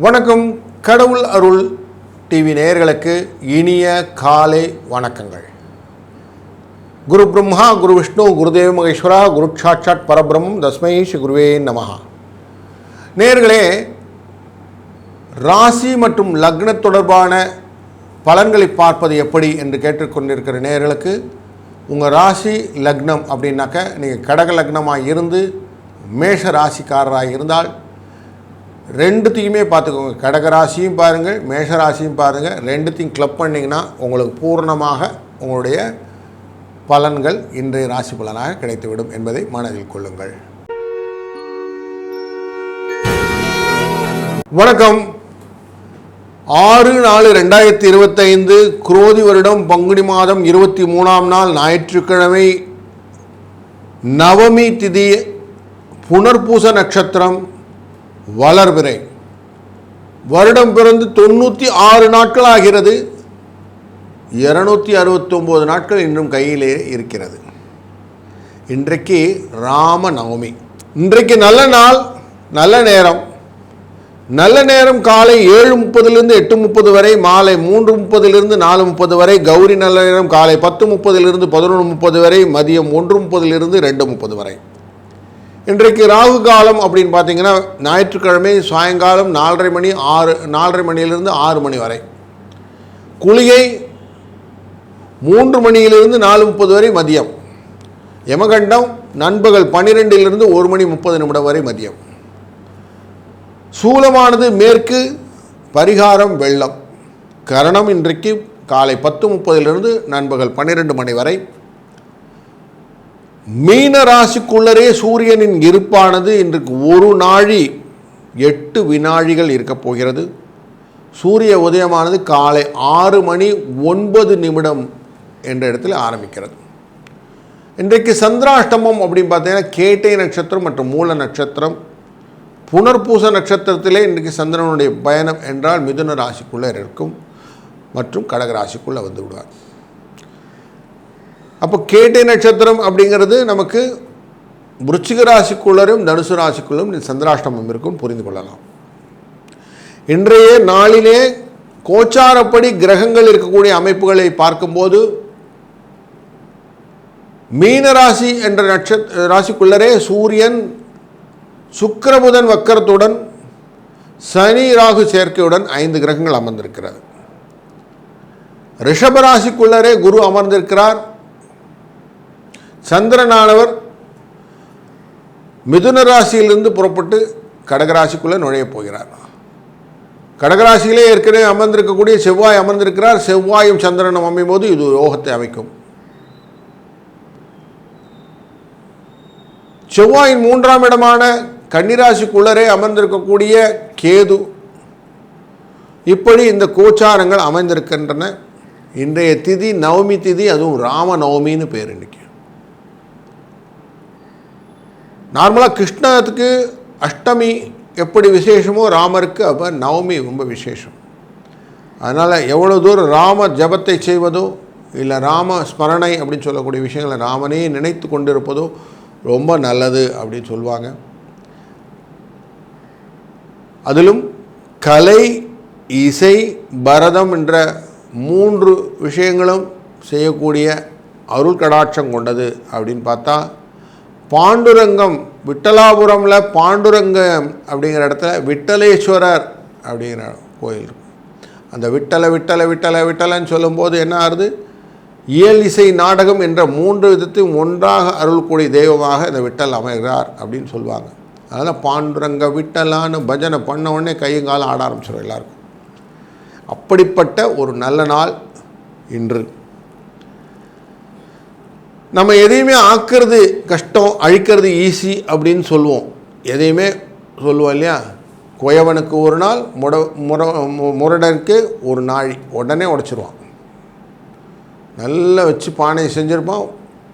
வணக்கம். கடவுள் அருள் டிவி நேயர்களுக்கு இனிய காலை வணக்கங்கள். குரு பிரம்மா, குரு விஷ்ணு, குருதேவ மகேஸ்வரா, குரு சாட்சாத் பரபிரம்மம், தஸ்மை ஸ்ரீ குருவே நமஹா. நேயர்களே, ராசி மற்றும் லக்ன தொடர்பான பலன்களை பார்ப்பது எப்படி என்று கேட்டுக்கொண்டிருக்கிற நேயர்களுக்கு, உங்கள் ராசி லக்னம் அப்படின்னாக்க நீங்கள் கடக லக்னமாக இருந்து மேஷ ராசிக்காரராக இருந்தால் ரெண்டுத்தையுமே பார்த்துக்கோங்க. கடகராசியும் பாருங்கள், மேஷராசியும் பாருங்கள். ரெண்டுத்தையும் கிளப் பண்ணிங்கன்னா உங்களுக்கு பூர்ணமாக உங்களுடைய பலன்கள் இன்றைய ராசி பலனாக கிடைத்துவிடும் என்பதை மனதில் கொள்ளுங்கள். வணக்கம். 6/4/2025 குரோதி வருடம் பங்குனி மாதம் 23ஆம் நாள் ஞாயிற்றுக்கிழமை, நவமி திதி, புனர்பூச நட்சத்திரம், வளர்பிறை. வருடம் பிறந்து 96 நாட்கள் ஆகிறது. 269 நாட்கள் இன்னும் கையிலே இருக்கிறது. இன்றைக்கு ராம நவமி. இன்றைக்கு நல்ல நாள், நல்ல நேரம். நல்ல நேரம் காலை 7:30 8:30 வரை, மாலை 3:30 4:30 வரை. கௌரி நல்ல நேரம் காலை 10:30 11:30 வரை, மதியம் 1:30 2:30 வரை. இன்றைக்கு ராகு காலம் அப்படின்னு பார்த்தீங்கன்னா ஞாயிற்றுக்கிழமை சாயங்காலம் 4:30 மணியிலிருந்து 6 மணி வரை. குளிகை 3 மணியிலிருந்து 4:30 வரை மதியம். யமகண்டம் நண்பகல் 12 1:30 வரை மதியம். சூலமானது மேற்கு, பரிகாரம் வெள்ளம். கரணம் இன்றைக்கு காலை 10:30 நண்பகல் 12 மணி வரை. மீன ராசிக்குள்ளரே சூரியனின் இருப்பானது இன்றைக்கு 1 நாழி 8 வினாழிகள் இருக்கப் போகிறது. சூரிய உதயமானது காலை 6:09 என்ற இடத்துல ஆரம்பிக்கிறது. இன்றைக்கு சந்திராஷ்டமம் அப்படின்னு பார்த்தீங்கன்னா கேட்டை நட்சத்திரம் மற்றும் மூல நட்சத்திரம். புனர்பூச நட்சத்திரத்திலே இன்றைக்கு சந்திரனுடைய பயணம் என்றால் மிதுன ராசிக்குள்ளே இருக்கும் மற்றும் கடக ராசிக்குள்ளே வந்து விடுவார். அப்போ கேட்டை நட்சத்திரம் அப்படிங்கிறது நமக்கு விருச்சிக ராசிக்குள்ளரும் தனுசு ராசிக்குள்ளும் சந்திராஷ்டமம் இருக்கும், புரிந்து கொள்ளலாம். இன்றைய நாளிலே கோச்சாரப்படி கிரகங்கள் இருக்கக்கூடிய அமைப்புகளை பார்க்கும்போது மீன ராசி என்ற ராசிக்குள்ளரே சூரியன் சுக்கிரபுதன் வக்கரத்துடன் சனி ராகு சேர்க்கையுடன் 5 கிரகங்கள் அமர்ந்திருக்கிறது. ரிஷபராசிக்குள்ளரே குரு அமர்ந்திருக்கிறார். சந்திரனானவர் மிதுன ராசியிலிருந்து புறப்பட்டு கடகராசிக்குள்ளே நுழையப் போகிறார். கடகராசியிலே ஏற்கனவே அமர்ந்திருக்கக்கூடிய செவ்வாய் அமர்ந்திருக்கிறார். செவ்வாயும் சந்திரனும் அமையும் போது இது யோகத்தை அமைக்கும். செவ்வாயின் 3ஆம் இடமான கன்னிராசிக்குள்ளரே அமர்ந்திருக்கக்கூடிய கேது. இப்படி இந்த கோச்சாரங்கள் அமைந்திருக்கின்றன. இன்றைய திதி நவமி திதி, அதுவும் ராம நவமின்னு பேர். இன்றைக்கி நார்மலாக கிருஷ்ணத்துக்கு அஷ்டமி எப்படி விசேஷமோ ராமருக்கு அப்போ நவமி ரொம்ப விசேஷம். அதனால் எவ்வளோ தூரம் ராம ஜபத்தை செய்வதோ இல்லை ராம ஸ்மரணை அப்படின்னு சொல்லக்கூடிய விஷயங்களை ராமனே நினைத்து கொண்டிருப்பதோ ரொம்ப நல்லது அப்படின்னு சொல்லுவாங்க. அதிலும் கலை, இசை, பரதம் என்ற 3 விஷயங்களும் செய்யக்கூடிய அருள் கடாட்சம் கொண்டது அப்படின்னு பார்த்தா பாண்டுரங்கம், விட்டலாபுரமில் பாண்டுரங்கம் அப்படிங்கிற இடத்துல விட்டலேஸ்வரர் அப்படிங்கிற கோயில் இருக்கும். அந்த விட்டலை விட்டலை விட்டலை விட்டலைன்னு சொல்லும்போது என்ன ஆகுது, இயல் இசை நாடகம் என்ற 3 விதத்தையும் ஒன்றாக அருள்கூடிய தெய்வமாக இந்த விட்டல் அமைகிறார் அப்படின்னு சொல்லுவாங்க. அதனால் பாண்டுரங்க விட்டலான்னு பஜனை பண்ண உடனே கையும் காலம் ஆட ஆரம்பிச்சிடும் எல்லாருக்கும். அப்படிப்பட்ட ஒரு நல்ல நாள் இன்று. நம்ம எதையுமே ஆக்கிறது கஷ்டம், அழிக்கிறது ஈஸி அப்படின்னு சொல்லுவோம். எதையுமே சொல்லுவோம் இல்லையா? குயவனுக்கு ஒரு நாள், முரடனுக்கு ஒரு நாழி. உடனே உடச்சிருவான். நல்லா வச்சு பானையை செஞ்சுருப்பான்,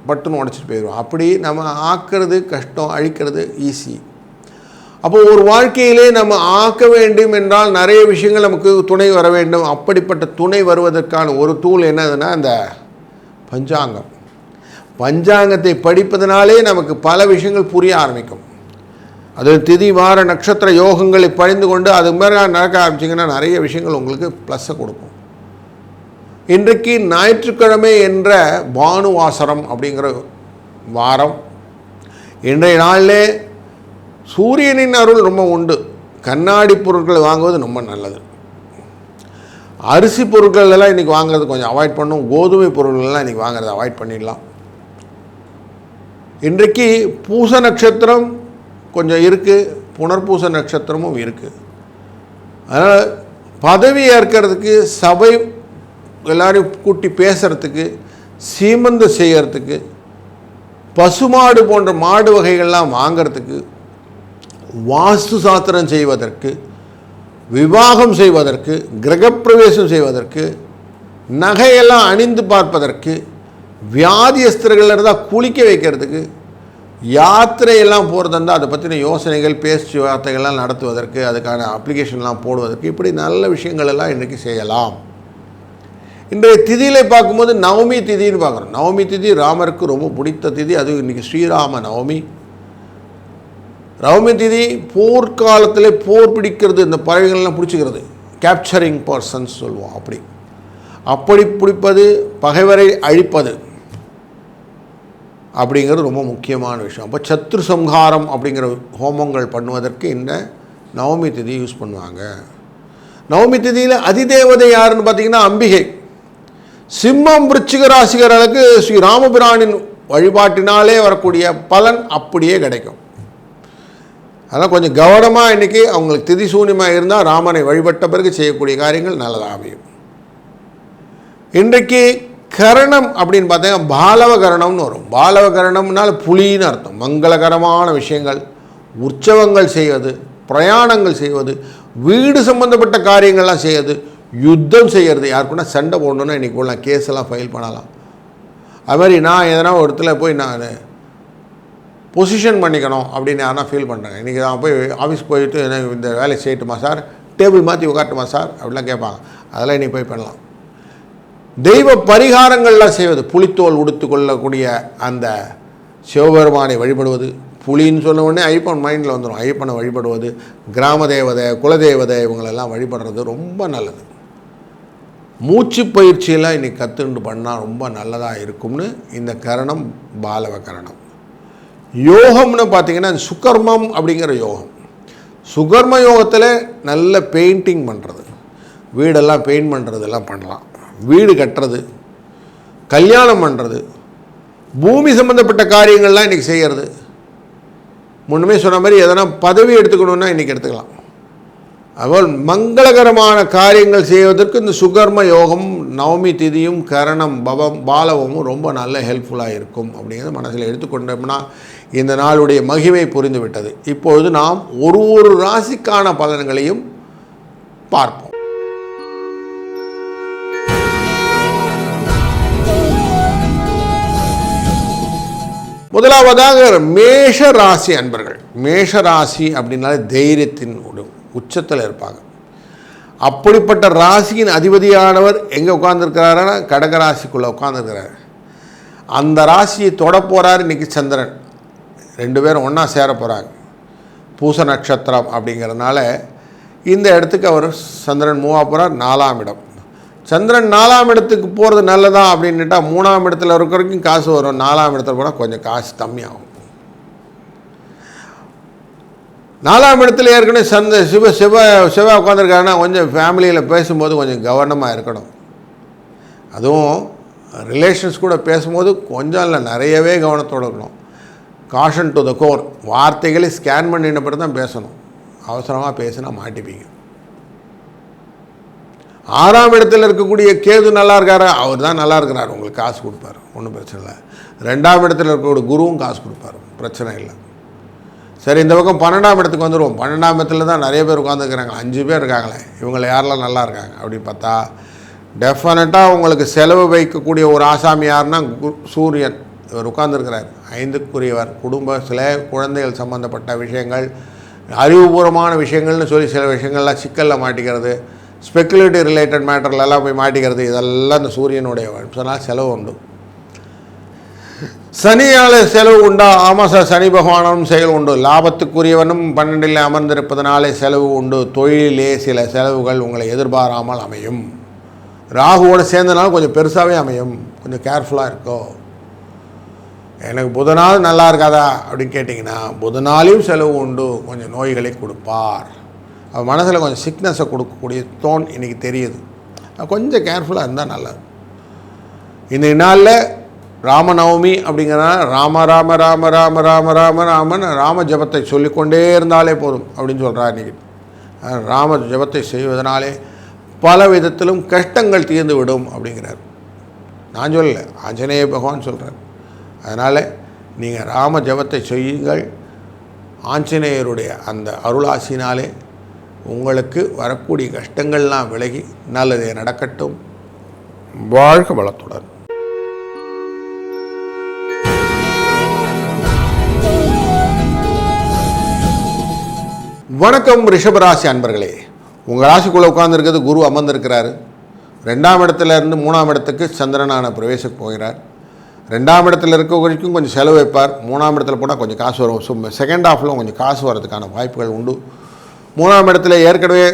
பட்டுன்னு உடச்சிட்டு போயிடுவான். அப்படி நம்ம ஆக்கிறது கஷ்டம், அழிக்கிறது ஈஸி. அப்போ ஒரு வாழ்க்கையிலே நம்ம ஆக்க வேண்டும் என்றால் நிறைய விஷயங்கள் நமக்கு துணை வர வேண்டும். அப்படிப்பட்ட துணை வருவதற்கான ஒரு டூல் என்னதுன்னா இந்த பஞ்சாங்கம். பஞ்சாங்கத்தை படிப்பதனாலே நமக்கு பல விஷயங்கள் புரிய ஆரம்பிக்கும். அது திதி வார நட்சத்திர யோகங்களை பணிந்து கொண்டு அது மாதிரி நடக்க ஆரம்பிச்சிங்கன்னா நிறைய விஷயங்கள் உங்களுக்கு ப்ளஸ்ஸை கொடுக்கும். இன்றைக்கு ஞாயிற்றுக்கிழமை என்ற பானுவாசரம் அப்படிங்கிற வாரம். இன்றைய நாளிலே சூரியனின் அருள் ரொம்ப உண்டு. கண்ணாடி பொருட்களை வாங்குவது ரொம்ப நல்லது. அரிசி பொருட்கள் எல்லாம் இன்றைக்கி வாங்குறது கொஞ்சம் அவாய்ட் பண்ணும். கோதுமை பொருட்கள்லாம் இன்றைக்கி வாங்குறதை அவாய்ட் பண்ணிடலாம். இன்றைக்கு பூச நட்சத்திரம் கொஞ்சம் இருக்குது, புனர்பூச நட்சத்திரமும் இருக்குது. அதனால் பதவி ஏற்கிறதுக்கு, சபை எல்லோரையும் கூட்டி பேசுகிறதுக்கு, சீமந்தம் செய்கிறதுக்கு, பசுமாடு போன்ற மாடு வகைகள்லாம் வாங்கிறதுக்கு, வாஸ்து சாஸ்திரம் செய்வதற்கு, விவாகம் செய்வதற்கு, கிரகப்பிரவேசம் செய்வதற்கு, நகையெல்லாம் அணிந்து பார்ப்பதற்கு, வியாதியஸ்தர்கள் இருந்தால் குளிக்க வைக்கிறதுக்கு, யாத்திரையெல்லாம் போகிறதா இருந்தால் அதை பற்றின யோசனைகள் பேச்சு வார்த்தைகள்லாம் நடத்துவதற்கு, அதுக்கான அப்ளிகேஷன்லாம் போடுவதற்கு, இப்படி நல்ல விஷயங்கள் எல்லாம் இன்றைக்கி செய்யலாம். இன்றைய திதியில் பார்க்கும்போது நவமி திதின்னு பார்க்குறோம். நவமி திதி ராமருக்கு ரொம்ப பிடித்த திதி. அதுவும் இன்றைக்கி ஸ்ரீராம நவமி. நவமி திதி போர்க்காலத்தில் போர் பிடிக்கிறது, இந்த பறவைகள்லாம் பிடிச்சிக்கிறது, கேப்சரிங் பர்சன்ஸ் சொல்லுவோம். அப்படி பிடிப்பது, பகைவரை அழிப்பது அப்படிங்கிறது ரொம்ப முக்கியமான விஷயம். அப்போ சத்ரு சம்ஹாரம் அப்படிங்கிற ஹோமங்கள் பண்ணுவதற்கு இந்த நவமி திதி யூஸ் பண்ணுவாங்க. நவமி திதியில் அதிதேவதை யாருன்னு பார்த்தீங்கன்னா அம்பிகை. சிம்மம் விருச்சிக ராசிகர்களுக்கு ஸ்ரீ ராமபிரானின் வழிபாட்டினாலே வரக்கூடிய பலன் அப்படியே கிடைக்கும். அதனால் கொஞ்சம் கவனமாக இன்றைக்கி அவங்களுக்கு திதி சூன்யமாக இருந்தால் ராமனை வழிபட்ட பிறகு செய்யக்கூடிய காரியங்கள் நல்லதாக அமையும். இன்றைக்கு கரணம் அப்படின்னு பார்த்தீங்கன்னா பாலவ கரணம்னு வரும். பாலவ கரணம்னால் புலின்னு அர்த்தம். மங்களகரமான விஷயங்கள், உற்சவங்கள் செய்வது, பிரயாணங்கள் செய்வது, வீடு சம்பந்தப்பட்ட காரியங்கள்லாம் செய்வது, யுத்தம் செய்கிறது. யாருக்குன்னா சண்டை போடணுன்னா இன்றைக்கி போடலாம், கேஸெல்லாம் ஃபைல் பண்ணலாம். அது மாதிரி நான் எதனா ஒரு இடத்துல போய் நான் பொசிஷன் பண்ணிக்கணும் அப்படின்னு யாரா ஃபீல் பண்ணுறேன். இன்றைக்கி நான் போய் ஆஃபீஸ் போயிட்டு எனக்கு இந்த வேலையை செய்யட்டுமா சார், டேபிள் மாற்றி உட்காட்டுமா சார் அப்படிலாம் கேட்பாங்க. அதெல்லாம் இன்றைக்கி போய் பண்ணலாம். தெய்வ பரிகாரங்கள்லாம் செய்வது, புலித்தோல் உடுத்து கொள்ளக்கூடிய அந்த சிவபெருமானை வழிபடுவது. புலின்னு சொன்ன உடனே ஐயப்பன் மைண்டில் வந்துடும். ஐயப்பனை வழிபடுவது, கிராம தேவதை, குலதேவதை இவங்களெல்லாம் வழிபடுறது ரொம்ப நல்லது. மூச்சு பயிற்சியெல்லாம் இன்றைக்கி கற்றுண்டு பண்ணால் ரொம்ப நல்லதாக இருக்கும்னு இந்த கரணம் பாலவ கரணம். யோகம்னு பார்த்திங்கன்னா சுகர்மம் அப்படிங்கிற யோகம். சுகர்ம யோகத்தில் நல்ல பெயிண்டிங் பண்ணுறது, வீடெல்லாம் பெயிண்ட் பண்ணுறதெல்லாம் பண்ணலாம். வீடு கட்டுறது, கல்யாணம் பண்ணுறது, பூமி சம்மந்தப்பட்ட காரியங்கள்லாம் இன்றைக்கி செய்கிறது. முன்னுமே சொன்ன மாதிரி எதனா பதவி எடுத்துக்கணுன்னா இன்றைக்கி எடுத்துக்கலாம். அதுபோல் மங்களகரமான காரியங்கள் செய்வதற்கு இந்த சுகர்ம யோகம், நவமி திதியும், கரணம், பாலவமும் ரொம்ப நல்ல ஹெல்ப்ஃபுல்லாக இருக்கும் அப்படிங்கிறத மனசில் எடுத்துக்கொண்டோம்னா இந்த நாளுடைய மகிமை புரிந்து விட்டது. இப்பொழுது நாம் ஒரு ராசிக்கான பலன்களையும் பார்ப்போம். முதலாவதாக மேஷ ராசி அன்பர்கள். மேஷ ராசி அப்படின்னாலே தைரியத்தின் உச்சத்தில் இருப்பாங்க. அப்படிப்பட்ட ராசியின் அதிபதியானவர் எங்கே உட்கார்ந்துருக்கிறாருன்னா கடக ராசிக்குள்ளே உட்கார்ந்துருக்கிறார். அந்த ராசியை தொட போகிறார் இன்றைக்கி சந்திரன். 2 பேரும் ஒன்றா சேர போகிறாங்க. பூச நட்சத்திரம் அப்படிங்கிறதுனால இந்த இடத்துக்கு அவர் சந்திரன் மூவ் ஆக போகிறார். 4ஆம் இடம். சந்திரன் 4ஆம் இடத்துக்கு போகிறது நல்லதா அப்படின்னுட்டா 3ஆம் இடத்துல இருக்க வரைக்கும் காசு வரும். 4ஆம் இடத்துல போனால் கொஞ்சம் காசு கம்மியாகும். 4ஆம் இடத்துல ஏற்கனவே சிவ உட்காந்துருக்காருன்னா கொஞ்சம் ஃபேமிலியில் பேசும்போது கொஞ்சம் கவனமாக இருக்கணும். அதுவும் ரிலேஷன்ஸ் கூட பேசும்போது கொஞ்சம் இல்லை நிறையவே கவனத்தோடு இருக்கணும். Caution to the core. வார்த்தைகளை ஸ்கேன் பண்ணின பிறகு தான் பேசணும். அவசரமாக பேசினா மாட்டிப்பீங்க. 6ஆம் இடத்துல இருக்கக்கூடிய கேது நல்லா இருக்காரா, அவர் தான் நல்லா இருக்கிறார், உங்களுக்கு காசு கொடுப்பார், ஒன்றும் பிரச்சனை இல்லை. 2ஆம் இடத்துல இருக்கக்கூடிய குருவும் காசு கொடுப்பார், பிரச்சனை இல்லை. சரி, இந்த பக்கம் 12ஆம் இடத்துக்கு வந்துடுவோம். 12ஆம் இடத்துல தான் நிறைய பேர் உட்காந்துருக்குறாங்க. 5 பேர் இருக்காங்களே, இவங்களை யாரெல்லாம் நல்லா இருக்காங்க அப்படின்னு பார்த்தா டெஃபினட்டாக உங்களுக்கு செலவு வைக்கக்கூடிய ஒரு ஆசாமி யாருன்னா சூரியன். இவர் உட்கார்ந்துருக்கிறார். 5க்குரியவர். குடும்பத்தில் குழந்தைகள் சம்மந்தப்பட்ட விஷயங்கள், அறிவுபூர்வமான விஷயங்கள்னு சொல்லி சில விஷயங்கள்லாம் சிக்கலில் மாட்டிக்கிறது, ஸ்பெக்குலேட்டிவ் ரிலேட்டட் மேட்டர்லெல்லாம் போய் மாட்டிக்கிறது, இதெல்லாம் இந்த சூரியனுடைய சொன்னால் செலவு உண்டு. சனியால் செலவு உண்டா? ஆமாம் சார், சனி பகவானும் செயல் உண்டு. லாபத்துக்குரியவனும் 12 அமர்ந்திருப்பதனாலே செலவு உண்டு. தொழிலே சில செலவுகள் உங்களை எதிர்பாராமல் அமையும். ராகுவோடு சேர்ந்தனாலும் கொஞ்சம் பெருசாகவே அமையும். கொஞ்சம் கேர்ஃபுல்லாக இருக்கோ. எனக்கு புதனால் நல்லா இருக்காதா அப்படின்னு கேட்டிங்கன்னா, புதனாலையும் செலவு உண்டு. கொஞ்சம் நோய்களை கொடுப்பார். அவர் மனசில் கொஞ்சம் சிக்னஸை கொடுக்கக்கூடிய தோன் இன்றைக்கி தெரியுது. கொஞ்சம் கேர்ஃபுல்லாக இருந்தால் நல்லது. இந்த நாளில் ராமநவமி அப்படிங்கிறனால ராம ராம ராம ராம ராம ராம ராமன் ராம ஜபத்தை சொல்லிக்கொண்டே இருந்தாலே போதும் அப்படின்னு சொல்கிறார் இன்றைக்கி. ராம ஜபத்தை செய்வதனாலே பல விதத்திலும் கஷ்டங்கள் தீர்ந்து விடும் அப்படிங்கிறார். நான் சொல்லலை, ஆஞ்சநேய பகவான் சொல்கிறார். அதனால் நீங்கள் ராம ஜபத்தை செய்யுங்கள். ஆஞ்சநேயருடைய அந்த அருளாசினாலே உங்களுக்கு வரக்கூடிய கஷ்டங்கள்லாம் விலகி நல்லதே நடக்கட்டும். வாழ்க வளத்துடன். வணக்கம் ரிஷபராசி அன்பர்களே. உங்கள் ராசிக்குள்ளே உட்கார்ந்துருக்கிறது குரு அமர்ந்திருக்கிறாரு. 2ஆம் இடத்துலேருந்து 3ஆம் இடத்துக்கு சந்திரனான பிரவேசம் போகிறார். 2ஆம் இடத்துல இருக்க வரைக்கும் கொஞ்சம் செலவு வைப்பார். 3ஆம் இடத்துல போனால் கொஞ்சம் காசு வரும். ஸோ செகண்ட் ஹாஃபில் கொஞ்சம் காசு வர்றதுக்கான வாய்ப்புகள் உண்டு. 3ஆம் இடத்துல ஏற்கனவே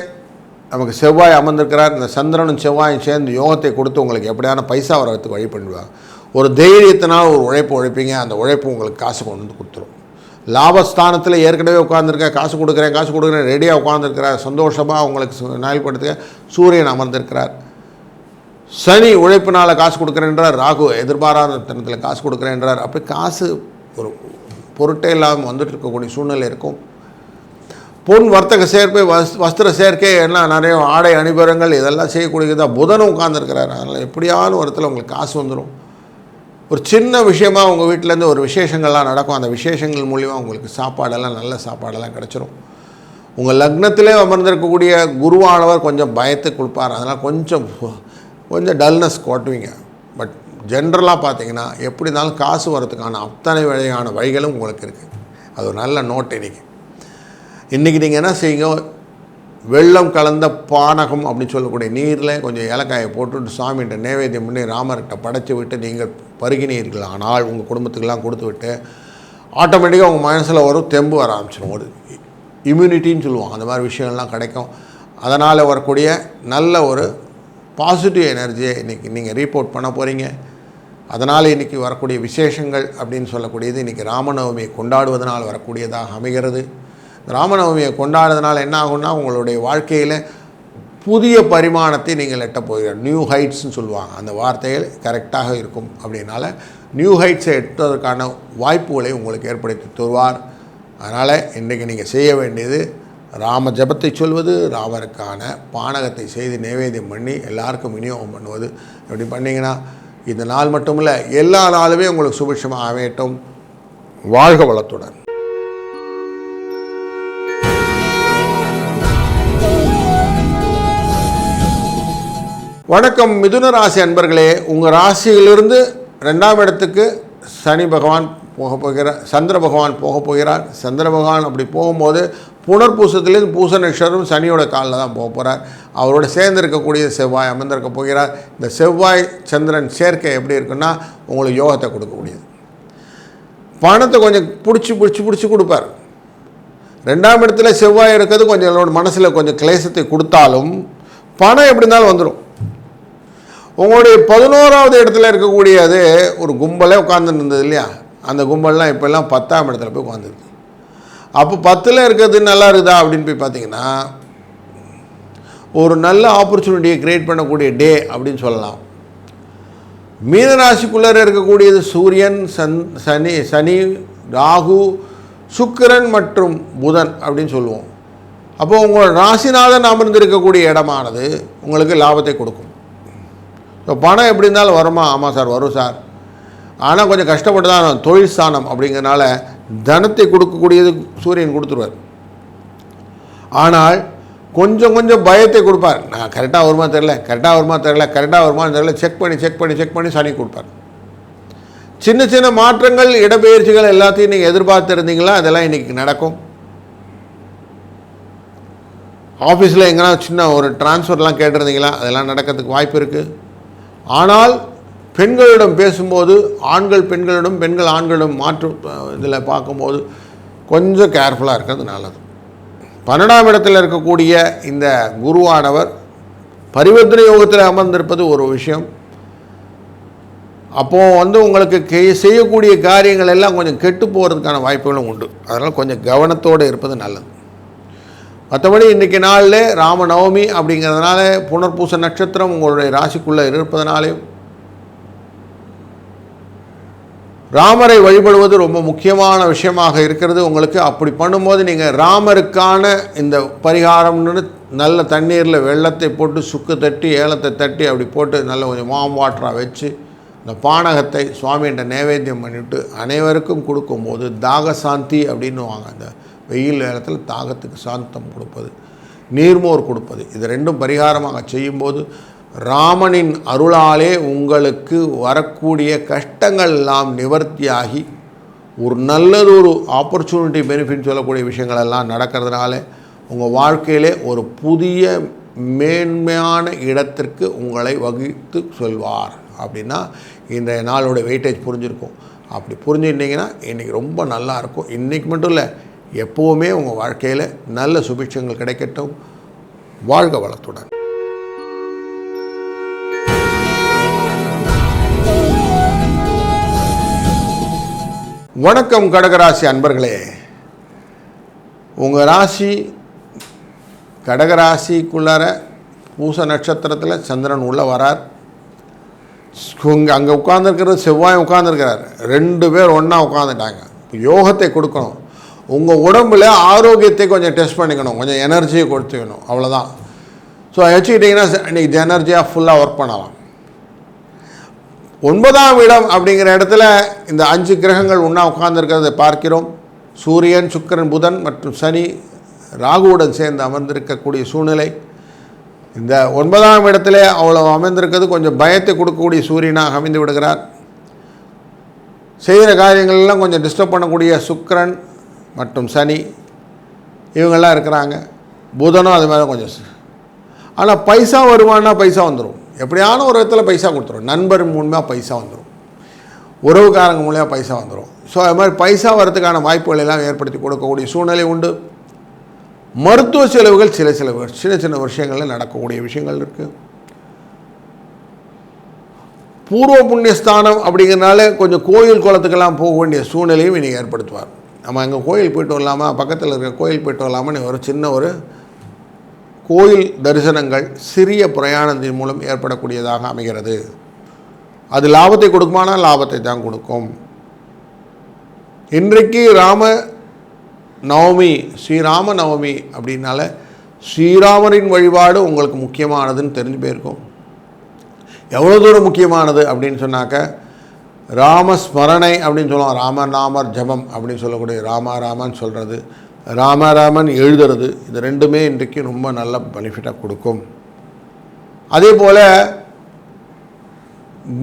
நமக்கு செவ்வாய் அமர்ந்திருக்கிறார். இந்த சந்திரனும் செவ்வாயும் சேர்ந்து யோகத்தை கொடுத்து உங்களுக்கு எப்படியான பைசா வரத்துக்கு வழி பண்ணுவாங்க. ஒரு தைரியத்தினால் ஒரு உழைப்பு உழைப்பீங்க. அந்த உழைப்பு உங்களுக்கு காசு கொண்டு வந்து கொடுத்துரும். லாபஸ்தானத்தில் ஏற்கனவே உட்காந்துருக்க, காசு கொடுக்குறேன் ரெடியாக உட்காந்துருக்கிறார். சந்தோஷமாக உங்களுக்கு நாள்படுத்துக சூரியன் அமர்ந்திருக்கிறார். சனி உழைப்பினால் காசு கொடுக்குறேன்றார். ராகு எதிர்பாராத தனத்தில் காசு கொடுக்குறேன்றார். அப்படி காசு ஒரு பொருட்டே இல்லாமல் வந்துட்டு இருக்கக்கூடிய சூழ்நிலை இருக்கும். பொன் வர்த்தக சேர்க்கை, வஸ்திர சேர்க்கை எல்லாம் நிறைய ஆடை அணிபரங்கள் இதெல்லாம் செய்யக்கூடியதான் புதனும் உட்காந்துருக்கிறார். அதனால் எப்படியான ஒரு இடத்துல உங்களுக்கு காசு வந்துடும். ஒரு சின்ன விஷயமாக உங்கள் வீட்டிலேருந்து ஒரு விசேஷங்கள்லாம் நடக்கும். அந்த விசேஷங்கள் மூலிமா உங்களுக்கு சாப்பாடெல்லாம் நல்ல சாப்பாடெல்லாம் கிடச்சிரும். உங்கள் லக்னத்திலே அமர்ந்திருக்கக்கூடிய குருவானவர் கொஞ்சம் பயத்தை கொடுப்பார். அதனால் கொஞ்சம் டல்னஸ் காட்டுவீங்க. பட் ஜென்ரலாக பார்த்தீங்கன்னா எப்படி இருந்தாலும் காசு வரதுக்கான அத்தனை வகையான வழிகளும் உங்களுக்கு இருக்குது. அது ஒரு நல்ல நோட். இன்றைக்கி நீங்கள் என்ன செய்யுங்க, வெள்ளம் கலந்த பானகம் அப்படின்னு சொல்லக்கூடிய நீரில் கொஞ்சம் ஏலக்காயை போட்டுட்டு சாமிகிட்ட நைவேத்தியம் பண்ணி ராமர்கிட்ட படைச்சி விட்டு நீங்கள் பருகினீர்கள். ஆனால் உங்கள் குடும்பத்துக்கெல்லாம் கொடுத்து விட்டு ஆட்டோமேட்டிக்காக உங்கள் மனசில் ஒரு தெம்பு வர ஆரம்பிச்சிடும். ஒரு இம்யூனிட்டின்னு சொல்லுவாங்க. அந்த மாதிரி விஷயங்கள்லாம் கிடைக்கும். அதனால் வரக்கூடிய நல்ல ஒரு பாசிட்டிவ் எனர்ஜியை இன்றைக்கி நீங்கள் ரீபோர்ட் பண்ண போகிறீங்க. அதனால் இன்றைக்கி வரக்கூடிய விசேஷங்கள் அப்படின்னு சொல்லக்கூடியது இன்றைக்கி ராமநவமியை கொண்டாடுவதனால் வரக்கூடியதாக அமைகிறது. ராமநவமியை கொண்டாடுறதுனால என்ன ஆகும்னா, உங்களுடைய வாழ்க்கையில் புதிய பரிமாணத்தை நீங்கள் எட்ட போகிறீர்கள். நியூ ஹைட்ஸ்ன்னு சொல்லுவாங்க. அந்த வார்த்தைகள் கரெக்டாக இருக்கும். அப்படின்னால நியூ ஹைட்ஸை எட்டுவதற்கான வாய்ப்புகளை உங்களுக்கு ஏற்படுத்தி தருவார். அதனால் இன்றைக்கி நீங்கள் செய்ய வேண்டியது ராம ஜபத்தை சொல்வது, ராமருக்கான பானகத்தை செய்து நைவேத்தியம் பண்ணி எல்லாருக்கும் விநியோகம் பண்ணுவது. இப்படி பண்ணிங்கன்னா இந்த நாள் மட்டும் இல்லை, எல்லா நாளுமே உங்களுக்கு சுபிட்சமாக அமையட்டும். வாழ்க வளத்துடன். வணக்கம் மிதுன ராசி அன்பர்களே. உங்கள் ராசியிலிருந்து 2ஆம் இடத்துக்கு சனி பகவான் போக போகிறார். சந்திர பகவான் போக போகிறார். சந்திர பகவான் அப்படி போகும்போது புனர்பூசத்துலேருந்து பூச நட்சத்திரம் சனியோட காலில் தான் போக போகிறார். அவரோட சேர்ந்து இருக்கக்கூடிய செவ்வாய் அமர்ந்திருக்க போகிறார். இந்த செவ்வாய் சந்திரன் சேர்க்கை எப்படி இருக்குன்னா, உங்களுக்கு யோகத்தை கொடுக்கக்கூடியது. பணத்தை கொஞ்சம் பிடிச்சி கொடுப்பார். 2ஆம் இடத்துல செவ்வாய் இருக்கிறது கொஞ்சம் என்னோட மனசில் கொஞ்சம் கிளேசத்தை கொடுத்தாலும் பணம் எப்படி இருந்தாலும் வந்துடும். உங்களுடைய 11ஆவது இடத்துல இருக்கக்கூடியது ஒரு கும்பலே உட்காந்துட்டு இருந்தது இல்லையா, அந்த கும்பல்லாம் இப்போல்லாம் 10ஆம் இடத்துல போய் உட்காந்துருக்கு. அப்போ 10ல் இருக்கிறது நல்லா இருக்குதா அப்படின்னு போய் பார்த்தீங்கன்னா, ஒரு நல்ல ஆப்பர்ச்சுனிட்டியை க்ரியேட் பண்ணக்கூடிய டே அப்படின்னு சொல்லலாம். மீனராசிக்குள்ளே இருக்கக்கூடியது சூரியன், சனி, ராகு, சுக்கிரன் மற்றும் புதன் அப்படின்னு சொல்லுவோம். அப்போது உங்கள் ராசிநாதன் அமர்ந்திருக்கக்கூடிய இடமானது உங்களுக்கு லாபத்தை கொடுக்கும். இப்போ பணம் எப்படி இருந்தாலும் வருமா? ஆமாம் சார், வரும் சார். ஆனால் கொஞ்சம் கஷ்டப்பட்டு தான். தொழில் ஸ்தானம் அப்படிங்கிறனால தனத்தை கொடுக்கக்கூடியது சூரியன் கொடுத்துருவார். ஆனால் கொஞ்சம் பயத்தை கொடுப்பார். நான் கரெக்டாக வருமா தெரில செக் பண்ணி சனி கொடுப்பார். சின்ன மாற்றங்கள், இடப்பெயர்ச்சிகள் எல்லாத்தையும் நீங்கள் எதிர்பார்த்துருந்தீங்களா, அதெல்லாம் இன்றைக்கி நடக்கும். ஆஃபீஸில் எங்கன்னா சின்ன ஒரு டிரான்ஸ்ஃபர்லாம் கேட்டிருந்தீங்களா, அதெல்லாம் நடக்கிறதுக்கு வாய்ப்பு இருக்குது. ஆனால் பெண்களிடம் பேசும்போது ஆண்கள் பெண்களிடம், பெண்கள் ஆண்களிடம் மாற்று இதில் பார்க்கும்போது கொஞ்சம் கேர்ஃபுல்லாக இருக்கிறது நல்லது. 12ஆம் இடத்தில் இருக்கக்கூடிய இந்த குருவானவர் பரிவர்த்தனை யோகத்தில் அமர்ந்திருப்பது ஒரு விஷயம். அப்போது உங்களுக்கு செய்யக்கூடிய காரியங்கள் எல்லாம் கொஞ்சம் கெட்டு போகிறதுக்கான வாய்ப்புகளும் உண்டு. அதனால் கொஞ்சம் கவனத்தோடு இருப்பது நல்லது. மற்றபடி இன்றைக்கி நாளில் ராமநவமி அப்படிங்கிறதுனால புனர்பூச நட்சத்திரம் உங்களுடைய ராசிக்குள்ளே இருப்பதனாலேயும் ராமரை வழிபடுவது ரொம்ப முக்கியமான விஷயமாக இருக்கிறது உங்களுக்கு. அப்படி பண்ணும்போது நீங்கள் ராமருக்கான இந்த பரிகாரம்னு நல்ல தண்ணீரில் வெள்ளத்தை போட்டு சுக்கு தட்டி ஏலத்தை தட்டி அப்படி போட்டு நல்ல கொஞ்சம் வாம் வாட்டராக வச்சு இந்த பானகத்தை சுவாமிகிட்ட நைவேத்தியம் பண்ணிவிட்டு அனைவருக்கும் கொடுக்கும்போது தாக சாந்தி அப்படின்னுவாங்க. அந்த வெயில் நேரத்தில் தாகத்துக்கு சாந்தம் கொடுப்பது, நீர்மோர் கொடுப்பது, இது ரெண்டும் பரிகாரமாக செய்யும்போது ராமனின் அருளாலே உங்களுக்கு வரக்கூடிய கஷ்டங்கள் எல்லாம் நிவர்த்தியாகி ஒரு நல்லதொரு ஆப்பர்ச்சுனிட்டி பெனிஃபிட் சொல்லக்கூடிய விஷயங்கள் எல்லாம் நடக்கிறதுனால உங்கள் வாழ்க்கையிலே ஒரு புதிய மேன்மையான இடத்திற்கு உங்களை வகித்து சொல்வார். அப்படின்னா இந்த நாளோட வெயிட்டேஜ் புரிஞ்சிருக்கும். அப்படி புரிஞ்சுட்டிங்கன்னா இன்றைக்கி ரொம்ப நல்லாயிருக்கும். இன்றைக்கி மட்டும் இல்லை, எப்போவுமே உங்கள் வாழ்க்கையில் நல்ல சுபிட்சங்கள் கிடைக்கட்டும். வாழ்க வளத்துடன். வணக்கம் கடகராசி அன்பர்களே. உங்கள் ராசி கடகராசிக்குள்ளார பூச நட்சத்திரத்தில் சந்திரன் உள்ளே வரார். அங்கே உட்கார்ந்துருக்கிறது செவ்வாய் உட்கார்ந்துருக்கிறார். 2 பேர் ஒன்றா உட்காந்துட்டாங்க. யோகத்தை கொடுக்கணும். உங்கள் உடம்பில் ஆரோக்கியத்தை கொஞ்சம் டெஸ்ட் பண்ணிக்கணும், கொஞ்சம் எனர்ஜியை கொடுத்துக்கணும், அவ்வளோதான். ஸோ வச்சுக்கிட்டிங்கன்னா இன்றைக்கி எனர்ஜியாக ஃபுல்லாக ஒர்க் பண்ணலாம். 9ஆம் இடம் அப்படிங்கிற இடத்துல இந்த 5 கிரகங்கள் ஒன்றா உட்கார்ந்துருக்கிறத பார்க்கிறோம். சூரியன், சுக்கிரன், புதன் மற்றும் சனி ராகுவுடன் சேர்ந்து அமர்ந்திருக்கக்கூடிய சூழ்நிலை. இந்த 9ஆம் இடத்துல அவ்வளோ அமைந்திருக்கிறது கொஞ்சம் பயத்தை கொடுக்கக்கூடிய சூரியனாக அமைந்து விடுகிறார். செய்கிற காரியங்கள்லாம் கொஞ்சம் டிஸ்டர்ப் பண்ணக்கூடிய சுக்கிரன் மற்றும் சனி இவங்கெல்லாம் இருக்கிறாங்க. புதனும் அது மாதிரி கொஞ்சம். ஆனால் பைசா வருமானா பைசா வந்துடும். எப்படியான ஒரு இடத்துல பைசா கொடுத்துரும். நண்பர் மூலமாக பைசா வந்துடும், உறவுக்காரங்க மூலியமாக பைசா வந்துடும். ஸோ அது மாதிரி பைசா வரதுக்கான வாய்ப்புகள் எல்லாம் ஏற்படுத்தி கொடுக்கக்கூடிய சூழ்நிலை உண்டு. மருத்துவ செலவுகள் சின்ன சின்ன விஷயங்களில் நடக்கக்கூடிய விஷயங்கள் இருக்குது. பூர்வ புண்ணியஸ்தானம் அப்படிங்கிறனால கொஞ்சம் கோயில் குளத்துக்கெல்லாம் போக வேண்டிய சூழ்நிலையும் இன்றைக்கி ஏற்படுத்துவார். நம்ம அங்கே கோயில் போய்ட்டு வரலாமா, பக்கத்தில் இருக்கிற கோயில் போய்ட்டு வரலாமான்னு ஒரு சின்ன ஒரு கோயில் தரிசனங்கள் சிறிய பிரயாணத்தின் மூலம் ஏற்படக்கூடியதாக அமைகிறது. அது லாபத்தை கொடுக்குமானால் லாபத்தை தான் கொடுக்கும். இன்றைக்கு ஸ்ரீராம நவமி அப்படின்னால ஸ்ரீராமரின் வழிபாடு உங்களுக்கு முக்கியமானதுன்னு தெரிஞ்சு போயிருக்கும். எவ்வளோ தூரம் முக்கியமானது அப்படின்னு சொன்னாக்க ராமஸ்மரணை அப்படின்னு சொல்லுவோம். ராமநாமர் ஜபம் அப்படின்னு சொல்லக்கூடிய ராமன் சொல்கிறது, ராமன் எழுதுறது, இது ரெண்டுமே இன்றைக்கு ரொம்ப நல்ல பெனிஃபிட்டாக கொடுக்கும். அதே போல்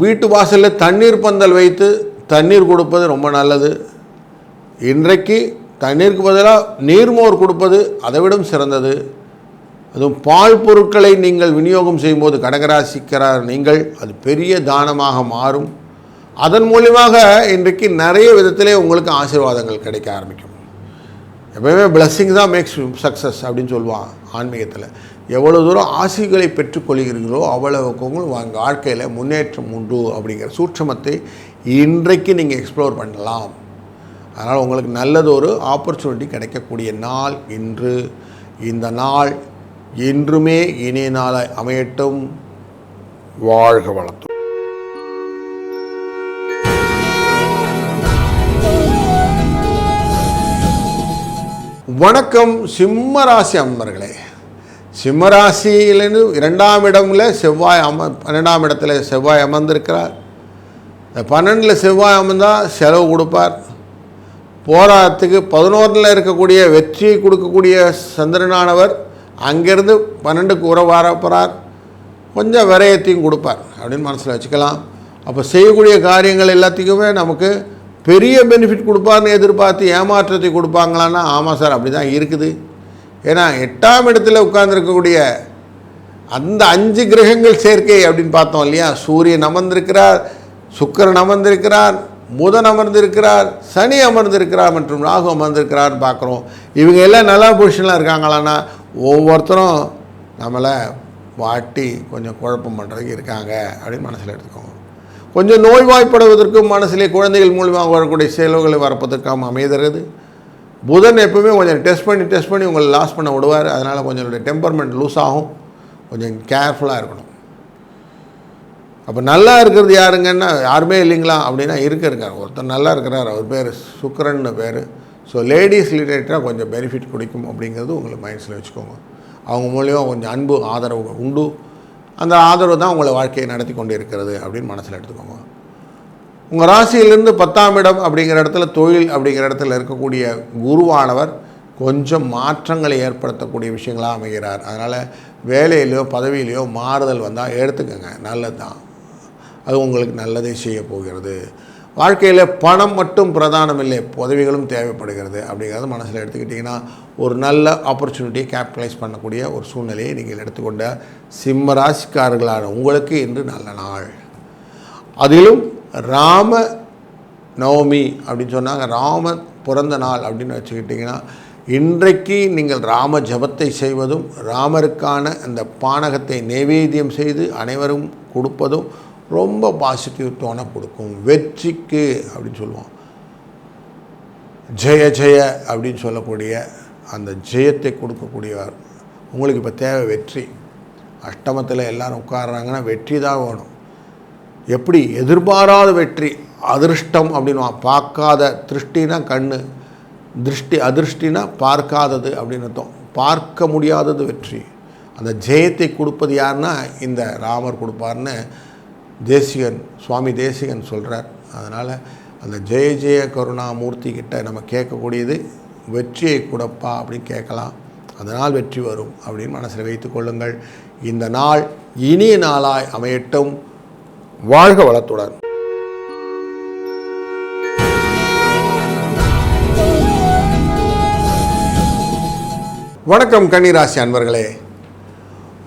வீட்டு வாசலில் தண்ணீர் பந்தல் வைத்து தண்ணீர் கொடுப்பது ரொம்ப நல்லது. இன்றைக்கு தண்ணீருக்கு பதிலாக நீர்மோர் கொடுப்பது அதைவிடும் சிறந்தது. அதுவும் பால் பொருட்களை நீங்கள் விநியோகம் செய்யும்போது கடகராசிக்கிறார் நீங்கள், அது பெரிய தானமாக மாறும். அதன் மூலியமாக இன்றைக்கு நிறைய விதத்திலே உங்களுக்கு ஆசீர்வாதங்கள் கிடைக்க ஆரம்பிக்கும். எப்பவுமே பிளஸ்ஸிங் தான் மேக்ஸ் சக்ஸஸ் அப்படின்னு சொல்லுவான் ஆன்மீகத்தில். எவ்வளோ தூரம் ஆசைகளை பெற்றுக்கொள்கிறீர்களோ அவ்வளவுக்கு உங்கள் வாழ்க்கையில் முன்னேற்றம் உண்டு அப்படிங்கிற சூட்சமத்தை இன்றைக்கு நீங்கள் எக்ஸ்ப்ளோர் பண்ணலாம். அதனால் உங்களுக்கு நல்லதொரு ஆப்பர்ச்சுனிட்டி கிடைக்கக்கூடிய நாள் இன்று. இந்த நாள் என்றுமே இனிய நாளை அமையட்டும். வாழ்க வளத்துடன். வணக்கம் சிம்மராசி அன்பர்களே. சிம்மராசியிலேருந்து 2ஆம் இடம்ல செவ்வாய் 12ஆம் இடத்துல செவ்வாய் அமர்ந்திருக்கிறார். இந்த 12ல் செவ்வாய் அமர்ந்தால் செலவு கொடுப்பார். போராட்டத்துக்கு 11ல் இருக்கக்கூடிய வெற்றியை கொடுக்கக்கூடிய சந்திரனானவர் அங்கேருந்து 12க்கு வரப்போகிறார். கொஞ்சம் விரயத்தையும் கொடுப்பார் அப்படின்னு மனசில் வச்சுக்கலாம். அப்போ செய்யக்கூடிய காரியங்கள் எல்லாத்துக்குமே நமக்கு பெரிய பெனிஃபிட் கொடுப்பார்னு எதிர்பார்த்து ஏமாற்றத்தை கொடுப்பாங்களான்னா ஆமாம் சார் அப்படி தான் இருக்குது. ஏன்னா 8ஆம் இடத்துல உட்கார்ந்துருக்கக்கூடிய அந்த 5 கிரகங்கள் சேர்க்கை அப்படின்னு பார்த்தோம் இல்லையா. சூரியன் அமர்ந்திருக்கிறார், சுக்கிரன் அமர்ந்திருக்கிறார், புதன் அமர்ந்திருக்கிறார், சனி அமர்ந்திருக்கிறார் மற்றும் ராகு அமர்ந்திருக்கிறார்னு பார்க்குறோம். இவங்க எல்லாம் நல்ல பொசிஷனில் இருக்காங்களான்னா ஒவ்வொருத்தரும் நம்மளை வாட்டி கொஞ்சம் குழப்பம் பண்ணுறதுக்கு இருக்காங்க அப்படின்னு மனசில் எடுத்துக்கோங்க. கொஞ்சம் நோய்வாய்ப்படுவதற்கும் மனசிலே குழந்தைகள் மூலியமாக வரக்கூடிய செலவுகளை வரப்பதற்காக அமைகிறது. புதன் எப்பவுமே கொஞ்சம் டெஸ்ட் பண்ணி உங்களை லாஸ் பண்ண விடுவார். அதனால் கொஞ்சம் டெம்பர்மெண்ட் லூஸ் ஆகும். கொஞ்சம் கேர்ஃபுல்லாக இருக்கணும். அப்போ நல்லா இருக்கிறது யாருங்கன்னா யாருமே இல்லைங்களா அப்படின்னா இருக்கார் ஒருத்தர் நல்லா இருக்கிறார். அவர் பேர் சுக்கிரன்னு பேர். ஸோ லேடிஸ் ரிலேட்டடாக கொஞ்சம் பெனிஃபிட் கொடுக்கும் அப்படிங்கிறது உங்களுக்கு மைண்ட்ஸில் வச்சுக்கோங்க. அவங்க மூலியமாக கொஞ்சம் அன்பு ஆதரவு உண்டு. அந்த ஆதரவு தான் உங்களை வாழ்க்கையை நடத்தி கொண்டு இருக்கிறது அப்படின்னு மனசில் எடுத்துக்கோங்க. உங்கள் ராசியிலிருந்து 10ஆம் இடம் அப்படிங்கிற இடத்துல தொழில் அப்படிங்கிற இடத்துல இருக்கக்கூடிய குருவானவர் கொஞ்சம் மாற்றங்களை ஏற்படுத்தக்கூடிய விஷயங்களாக அமைகிறார். அதனால் வேலையிலையோ பதவியிலையோ மாறுதல் வந்தால் எடுத்துக்கோங்க, நல்லது தான். அது உங்களுக்கு நல்லதே செய்ய போகிறது. வாழ்க்கையில் பணம் மட்டும் பிரதானம் இல்லை, உதவிகளும் தேவைப்படுகிறது அப்படிங்கிறத மனசில் எடுத்துக்கிட்டிங்கன்னா ஒரு நல்ல ஆப்பர்ச்சுனிட்டியை கேபிட்டலைஸ் பண்ணக்கூடிய ஒரு சூழ்நிலையை நீங்கள் எடுத்துக்கொண்ட சிம்ம ராசிக்காரர்களான உங்களுக்கு இன்று நல்ல நாள். அதிலும் ராம நவமி அப்படின்னு சொன்னாங்க, ராம பிறந்த நாள் அப்படின்னு வச்சுக்கிட்டிங்கன்னா இன்றைக்கு நீங்கள் ராம ஜபத்தை செய்வதும் ராமருக்கான அந்த பானகத்தை நைவேத்தியம் செய்து அனைவரும் கொடுப்பதும் ரொம்ப பாசிட்டிவ் டோனை கொடுக்கும். வெற்றிக்கு அப்படின்னு சொல்லுவோம், ஜெய ஜெய அப்படின்னு சொல்லக்கூடிய அந்த ஜெயத்தை கொடுக்கக்கூடியவர். உங்களுக்கு இப்போ தேவை வெற்றி. அஷ்டமத்தில் எல்லோரும் உட்கார்றாங்கன்னா வெற்றி தான் வேணும். எப்படி எதிர்பாராத வெற்றி, அதிருஷ்டம் அப்படின்னு பார்க்காத, திருஷ்டினா கண்ணு, திருஷ்டி அதிருஷ்டினா பார்க்காதது அப்படின்னு அர்த்தம். பார்க்க முடியாதது வெற்றி. அந்த ஜெயத்தை கொடுப்பது யாருன்னா இந்த ராமர் கொடுப்பார்னு சுவாமி தேசிகன் சொல்கிறார். அதனால் அந்த ஜெய ஜெய கருணாமூர்த்தி கிட்ட நம்ம கேட்கக்கூடியது வெற்றியை கொடுப்பா அப்படின்னு கேட்கலாம். அதனால் வெற்றி வரும் அப்படின்னு மனசில் வைத்து கொள்ளுங்கள். இந்த நாள் இனிய நாளாய் அமையட்டும். வாழ்க வளத்துடன். வணக்கம் கன்னிராசி அன்பர்களே.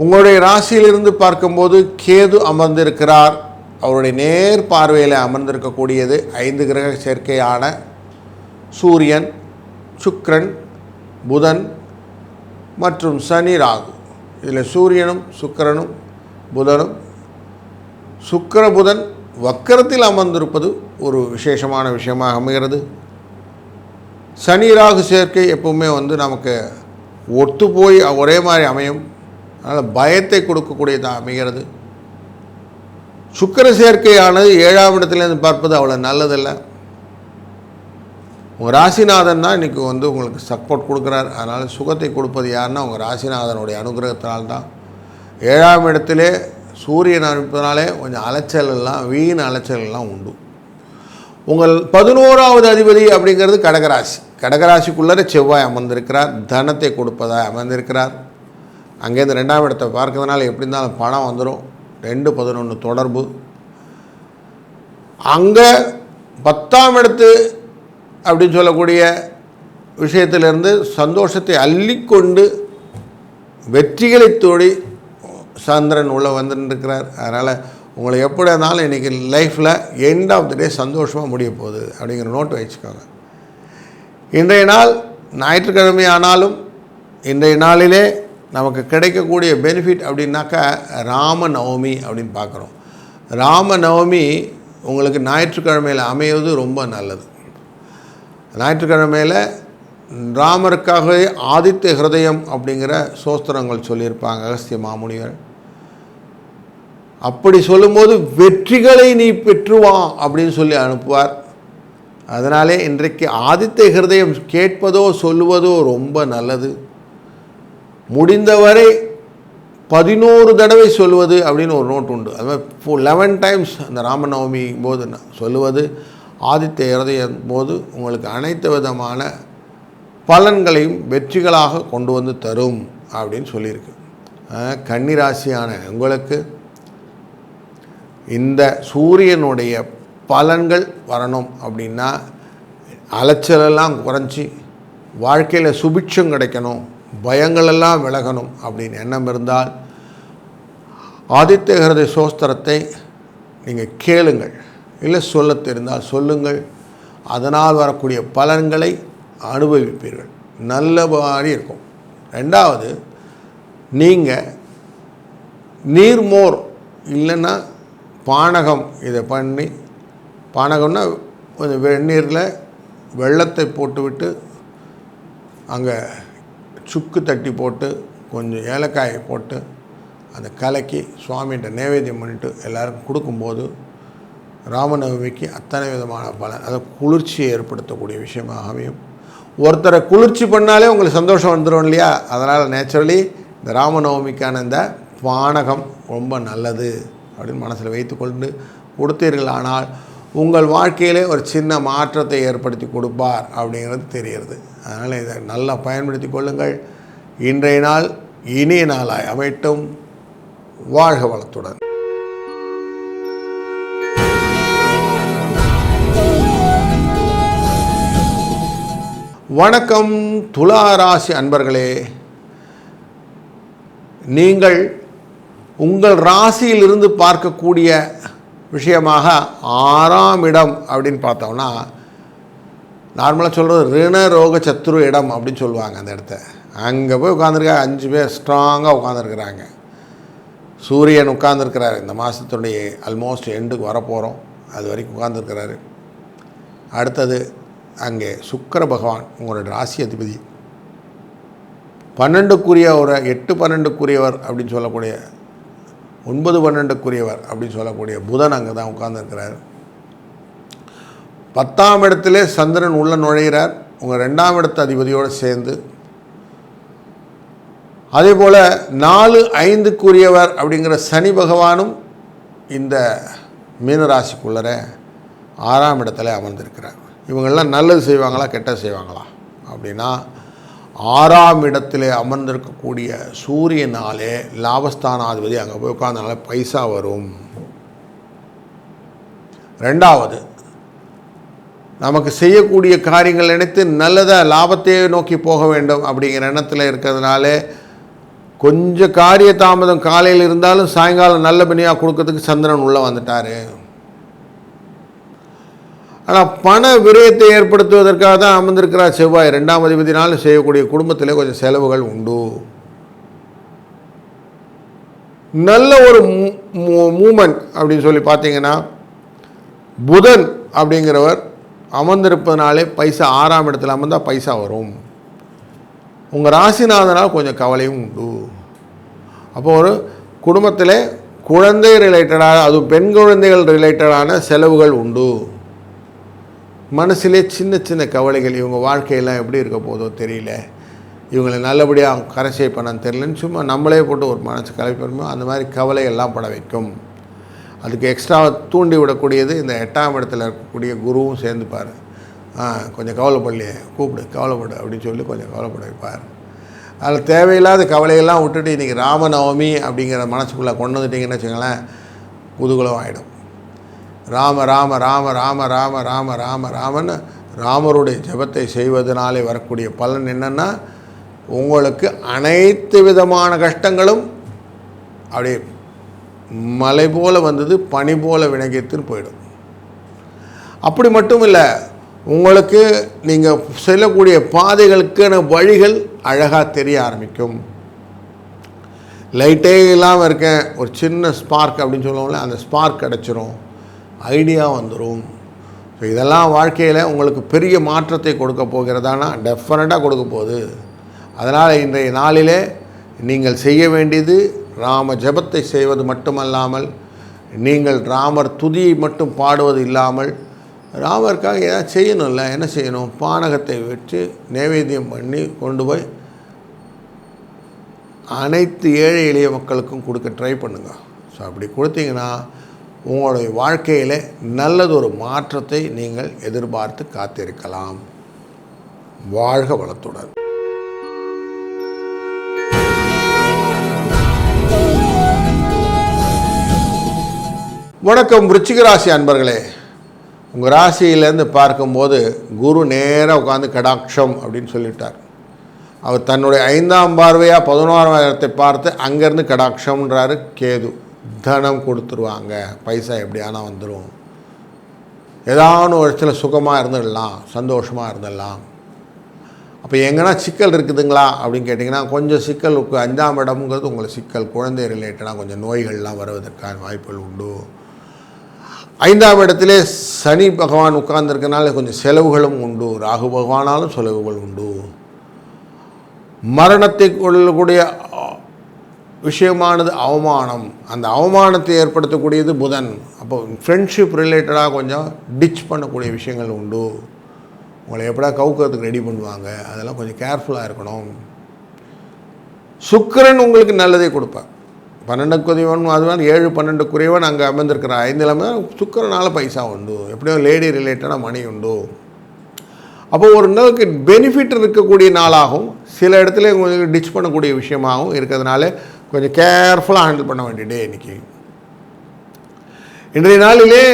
உங்களுடைய ராசியிலிருந்து பார்க்கும்போது கேது அமர்ந்திருக்கிறார். அவருடைய நேர் பார்வையில் அமர்ந்திருக்கக்கூடியது 5 கிரக சேர்க்கையான சூரியன், சுக்கிரன், புதன் மற்றும் சனி, ராகு. இதில் சூரியனும் சுக்கிரனும் புதனும், சுக்கிர புதன் வக்கரத்தில் அமர்ந்திருப்பது ஒரு விசேஷமான விஷயமாக அமைகிறது. சனி ராகு சேர்க்கை எப்பவுமே நமக்கு ஒத்து போய் ஒரே மாதிரி அமையும். அதனால் பயத்தை கொடுக்கக்கூடியதாக அமைகிறது. சுக்கிர சேர்க்கையானது 7ஆம் இடத்துலேருந்து பார்ப்பது அவ்வளோ நல்லதில்லை. உங்கள் ராசிநாதன் தான் இன்றைக்கி உங்களுக்கு சப்போர்ட் கொடுக்குறார். அதனால் சுகத்தை கொடுப்பது யாருன்னா உங்கள் ராசிநாதனுடைய அனுகிரகத்தினால்தான். 7ஆம் இடத்திலே சூரியன் அனுப்பதினாலே கொஞ்சம் அலைச்சலெல்லாம், வீண் அலைச்சலெல்லாம் உண்டு. உங்கள் 11ஆவது அதிபதி அப்படிங்கிறது கடகராசி. கடகராசிக்குள்ளே செவ்வாய் அமர்ந்திருக்கிறார். தனத்தை கொடுப்பதாக அமர்ந்திருக்கிறார். அங்கேருந்து 2ஆம் இடத்தை பார்க்கறதுனால எப்படி இருந்தாலும் பணம் வந்துடும். 2-11 தொடர்பு. அங்கே 10ஆம் இடத்து அப்படின்னு சொல்லக்கூடிய விஷயத்திலிருந்து சந்தோஷத்தை அள்ளிக்கொண்டு வெற்றிகளை தோடி சந்திரன் உள்ளே வந்துருக்கிறார். அதனால் உங்களை எப்படி இருந்தாலும் இன்றைக்கி லைஃப்பில் எண்ட் ஆஃப் த டே சந்தோஷமாக முடிய போகுது அப்படிங்கிற நோட்டு வச்சுக்கோங்க. இன்றைய நாள் ஞாயிற்றுக்கிழமை ஆனாலும் இன்றைய நாளிலே நமக்கு கிடைக்கக்கூடிய பெனிஃபிட் அப்படின்னாக்கா ராம நவமி அப்படின்னு பார்க்குறோம். ராம நவமி உங்களுக்கு ஞாயிற்றுக்கிழமையில் அமைவது ரொம்ப நல்லது. ஞாயிற்றுக்கிழமையில் ராமருக்காகவே ஆதித்ய ஹிருதயம் அப்படிங்கிற சோஸ்திரங்கள் சொல்லியிருப்பாங்க அகஸ்திய மாமுனிவர். அப்படி சொல்லும்போது வெற்றிகளை நீ பெற்றுவா அப்படின்னு சொல்லி அனுப்புவார். அதனாலே இன்றைக்கு ஆதித்ய ஹிருதயம் கேட்பதோ சொல்லுவதோ ரொம்ப நல்லது. முடிந்தவரை 11 தடவை சொல்லுவது அப்படின்னு ஒரு நோட் உண்டு. அது மாதிரி 11 டைம்ஸ் அந்த ராமநவமி போது சொல்லுவது ஆதித்ய ஹிருதயம் போது உங்களுக்கு அனைத்து விதமான பலன்களையும் வெற்றிகளாக கொண்டு வந்து தரும் அப்படின்னு சொல்லியிருக்கு. கன்னிராசியான உங்களுக்கு இந்த சூரியனுடைய பலன்கள் வரணும் அப்படின்னா அலைச்சலெல்லாம் குறைஞ்சி வாழ்க்கையில் சுபிட்சம் கிடைக்கணும், பயங்களெல்லாம் விலகணும் அப்படின்னு எண்ணம் இருந்தால் ஆதித்ய ஹிருதய சோஸ்திரத்தை நீங்கள் கேளுங்கள். இல்லை சொல்ல தெரிந்தால் சொல்லுங்கள். அதனால் வரக்கூடிய பலன்களை அனுபவிப்பீர்கள். நல்ல மாதிரி இருக்கும். ரெண்டாவது, நீங்கள் நீர்மோர் இல்லைன்னா பானகம் இதை பண்ணி, பானகம்னா கொஞ்சம் வெந்நீரில் வெள்ளத்தை போட்டுவிட்டு அங்கே சுக்கு தட்டி போட்டு கொஞ்சம் ஏலக்காயை போட்டு அதை கலக்கி சுவாமிகிட்ட நைவேத்தியம் பண்ணிவிட்டு எல்லாருக்கும் கொடுக்கும்போது ராமநவமிக்கு அத்தனை விதமான பலன், அதை குளிர்ச்சியை ஏற்படுத்தக்கூடிய விஷயமாக அமையும். ஒருத்தரை குளிர்ச்சி பண்ணாலே உங்களுக்கு சந்தோஷம் வந்துடும் இல்லையா? அதனால் நேச்சுரலி இந்த ராமநவமிக்கான இந்த பானகம் ரொம்ப நல்லது அப்படின்னு மனசில் வைத்துக்கொண்டு கொடுத்தீர்களானால் உங்கள் வாழ்க்கையிலே ஒரு சின்ன மாற்றத்தை ஏற்படுத்தி கொடுப்பார் அப்படிங்கிறது தெரிகிறது. அதனால் இதை நல்லா பயன்படுத்தி கொள்ளுங்கள். இன்றைய நாள் இனிய நாளாய் அமையட்டும். வாழ்க வளத்துடன். வணக்கம் துலா ராசி அன்பர்களே. நீங்கள் உங்கள் ராசியிலிருந்து பார்க்கக்கூடிய விஷயமாக 6ஆம் இடம் அப்படின்னு பார்த்தோம்னா, நார்மலாக சொல்கிறது ரிண ரோக சத்ரு இடம் அப்படின்னு சொல்லுவாங்க. அந்த இடத்த அங்கே போய் உட்காந்துருக்காங்க. 5 பேர் ஸ்ட்ராங்காக உட்காந்துருக்குறாங்க. சூரியன் உட்காந்துருக்கிறார். இந்த மாதத்துடைய ஆல்மோஸ்ட் எண்டுக்கு வரப்போகிறோம். அது வரைக்கும் உட்காந்துருக்கிறாரு. அடுத்தது அங்கே சுக்கிர பகவான் உங்களோட ராசி அதிபதி 12க்குரிய ஒரு 8-12க்குரியவர் அப்படின்னு சொல்லக்கூடிய 9-12க்குரியவர் அப்படின்னு சொல்லக்கூடிய புதன் அங்கே தான் உட்கார்ந்துருக்கிறார். 10ஆம் இடத்திலே சந்திரன் உள்ள நுழைகிறார் உங்கள் 2ஆம் இடத்து அதிபதியோடு சேர்ந்து. அதே போல் 4-5க்குரியவர் அப்படிங்கிற சனி பகவானும் இந்த மீனராசிக்குள்ளர 6ஆம் இடத்துல அமர்ந்திருக்கிறார். இவங்கெல்லாம் நல்லது செய்வாங்களா கெட்டது செய்வாங்களா அப்படின்னா, 6ஆம் இடத்திலே அமர்ந்திருக்கக்கூடிய சூரியனாலே லாபஸ்தானாதிபதி அங்கே போய் உட்கார்ந்தனால பைசா வரும். ரெண்டாவது, நமக்கு செய்யக்கூடிய காரியங்கள் நினைத்து நல்லதாக லாபத்தையே நோக்கி போக வேண்டும் அப்படிங்கிற எண்ணத்தில் இருக்கிறதுனால கொஞ்சம் காரிய தாமதம் காலையில் இருந்தாலும் சாயங்காலம் நல்ல பணியாக கொடுக்கறதுக்கு சந்திரன் உள்ளே வந்துட்டார். ஆனால் பண விரயத்தை ஏற்படுத்துவதற்காக தான் அமர்ந்திருக்கிறார் செவ்வாய். 2ஆம் அதிபதினாலும் செய்யக்கூடிய குடும்பத்திலே கொஞ்சம் செலவுகள் உண்டு. நல்ல ஒரு மூமெண்ட் அப்படின்னு சொல்லி பார்த்தீங்கன்னா, புதன் அப்படிங்கிறவர் அமர்ந்திருப்பதனாலே பைசா 6ஆம் இடத்துல அமர்ந்தால் பைசா வரும். உங்கள் ராசிநாதனால் கொஞ்சம் கவலையும் உண்டு. அப்போ ஒரு குடும்பத்தில் குழந்தை ரிலேட்டடாக, அதுவும் பெண் குழந்தைகள் ரிலேட்டடான செலவுகள் உண்டு. மனசிலே சின்ன சின்ன கவலைகள். இவங்க வாழ்க்கையெல்லாம் எப்படி இருக்க போதோ தெரியல, இவங்களை நல்லபடியாக கரை செய்யப்பண்ணான்னு தெரியலன்னு சும்மா நம்மளே போட்டு ஒரு மனசு கலைப்போமோ அந்த மாதிரி கவலையெல்லாம் பட வைக்கும். அதுக்கு எக்ஸ்ட்ரா தூண்டி விடக்கூடியது இந்த 8ஆம் இடத்துல இருக்கக்கூடிய குருவும் சேர்ந்துப்பார். கொஞ்சம் கவலைப்படலையே, கூப்பிடு கவலைப்படு அப்படின்னு சொல்லி கொஞ்சம் கவலைப்பட வைப்பார். அதில் தேவையில்லாத கவலையெல்லாம் விட்டுட்டு இன்றைக்கி ராமநவமி அப்படிங்கிற மனசுக்குள்ளே கொண்டு வந்துட்டிங்கன்னு வச்சுங்களேன், குதூகலம் ஆகிடும். ராம ராம ராம ராம ராம ராம ராம ராமன்னு ராமருடைய ஜபத்தை செய்வதனாலே வரக்கூடிய பலன் என்னென்னா, உங்களுக்கு அனைத்து விதமான கஷ்டங்களும் அப்படியே மலை போல் வந்தது பனி போல் வினகித்துன்னு போயிடும். அப்படி மட்டும் இல்லை, உங்களுக்கு நீங்கள் செல்லக்கூடிய பாதைகளுக்கான வழிகள் அழகாக தெரிய ஆரம்பிக்கும். லைட்டே இல்லாமல் இருக்கேன், ஒரு சின்ன ஸ்பார்க் அப்படின்னு சொல்லுவோம்ல, அந்த ஸ்பார்க் கிடச்சிரும், ஐடியா வந்துடும். ஸோ இதெல்லாம் வாழ்க்கையில் உங்களுக்கு பெரிய மாற்றத்தை கொடுக்க போகிறதானா டெஃபினட்டாக கொடுக்க போகுது. அதனால் இன்றைய நாளிலே நீங்கள் செய்ய வேண்டியது ராம ஜபத்தை செய்வது மட்டுமல்லாமல், நீங்கள் ராமர் துதியை மட்டும் பாடுவது இல்லாமல், ராமருக்காக ஏதாவது செய்யணும்ல. என்ன செய்யணும்? பானகத்தை வச்சு நைவேத்தியம் பண்ணி கொண்டு போய் அனைத்து ஏழை எளிய மக்களுக்கும் கொடுக்க ட்ரை பண்ணுங்கள். ஸோ அப்படி கொடுத்தீங்கன்னா உங்களுடைய வாழ்க்கையில் நல்லதொரு மாற்றத்தை நீங்கள் எதிர்பார்த்து காத்திருக்கலாம். வாழ்க வளத்துடன். வணக்கம் விருச்சிக ராசி அன்பர்களே. உங்கள் ராசியிலேருந்து பார்க்கும்போது குரு நேராக உட்காந்து கடாட்சம் அப்படின்னு சொல்லிட்டார். அவர் தன்னுடைய 5ஆம் பார்வையாக 11ஆம் இடத்தை பார்த்து அங்கேருந்து கடாட்சம்ன்றாரு. கேது தனம் கொடுத்துருவாங்க, பைசா எப்படியானா வந்துடும். ஏதாவது ஒரு இடத்துல சுகமாக இருந்துடலாம், சந்தோஷமாக இருந்துடலாம். அப்போ எங்கன்னா சிக்கல் இருக்குதுங்களா அப்படின்னு கேட்டிங்கன்னா, கொஞ்சம் சிக்கல் 5ஆம் இடம்ங்கிறது உங்களுக்கு சிக்கல், குழந்தை ரிலேட்டடாக கொஞ்சம் நோய்கள்லாம் வருவதற்கான வாய்ப்புகள் உண்டு. 5ஆம் இடத்திலே சனி பகவான் உட்கார்ந்துருக்கனால கொஞ்சம் செலவுகளும் உண்டு. ராகு பகவானாலும் செலவுகள் உண்டு. மரணத்தை கொள்ளக்கூடிய விஷயமானது அவமானம். அந்த அவமானத்தை ஏற்படுத்தக்கூடியது புதன். அப்போ ஃப்ரெண்ட்ஷிப் ரிலேட்டடாக கொஞ்சம் டிச் பண்ணக்கூடிய விஷயங்கள் உண்டு. உங்களை எப்படா கவுக்கிறதுக்கு ரெடி பண்ணுவாங்க, அதெல்லாம் கொஞ்சம் கேர்ஃபுல்லாக இருக்கணும். சுக்கிரன் உங்களுக்கு நல்லதே கொடுப்பார். 12 அதுவான் 7 12 அங்கே அமர்ந்திருக்கிற 5 சுக்கிரனால் பைசா உண்டு. எப்படியோ லேடி ரிலேட்டடாக மணி உண்டு. அப்போ ஒரு நாளுக்கு பெனிஃபிட் இருக்கக்கூடிய நாளாகவும் சில இடத்துல உங்களுக்கு டிச் பண்ணக்கூடிய விஷயமாகவும் இருக்கிறதுனால கொஞ்சம் கேர்ஃபுல்லாக ஹேண்டில் பண்ண வேண்டிய டே இன்றைக்கி. இன்றைய நாளிலே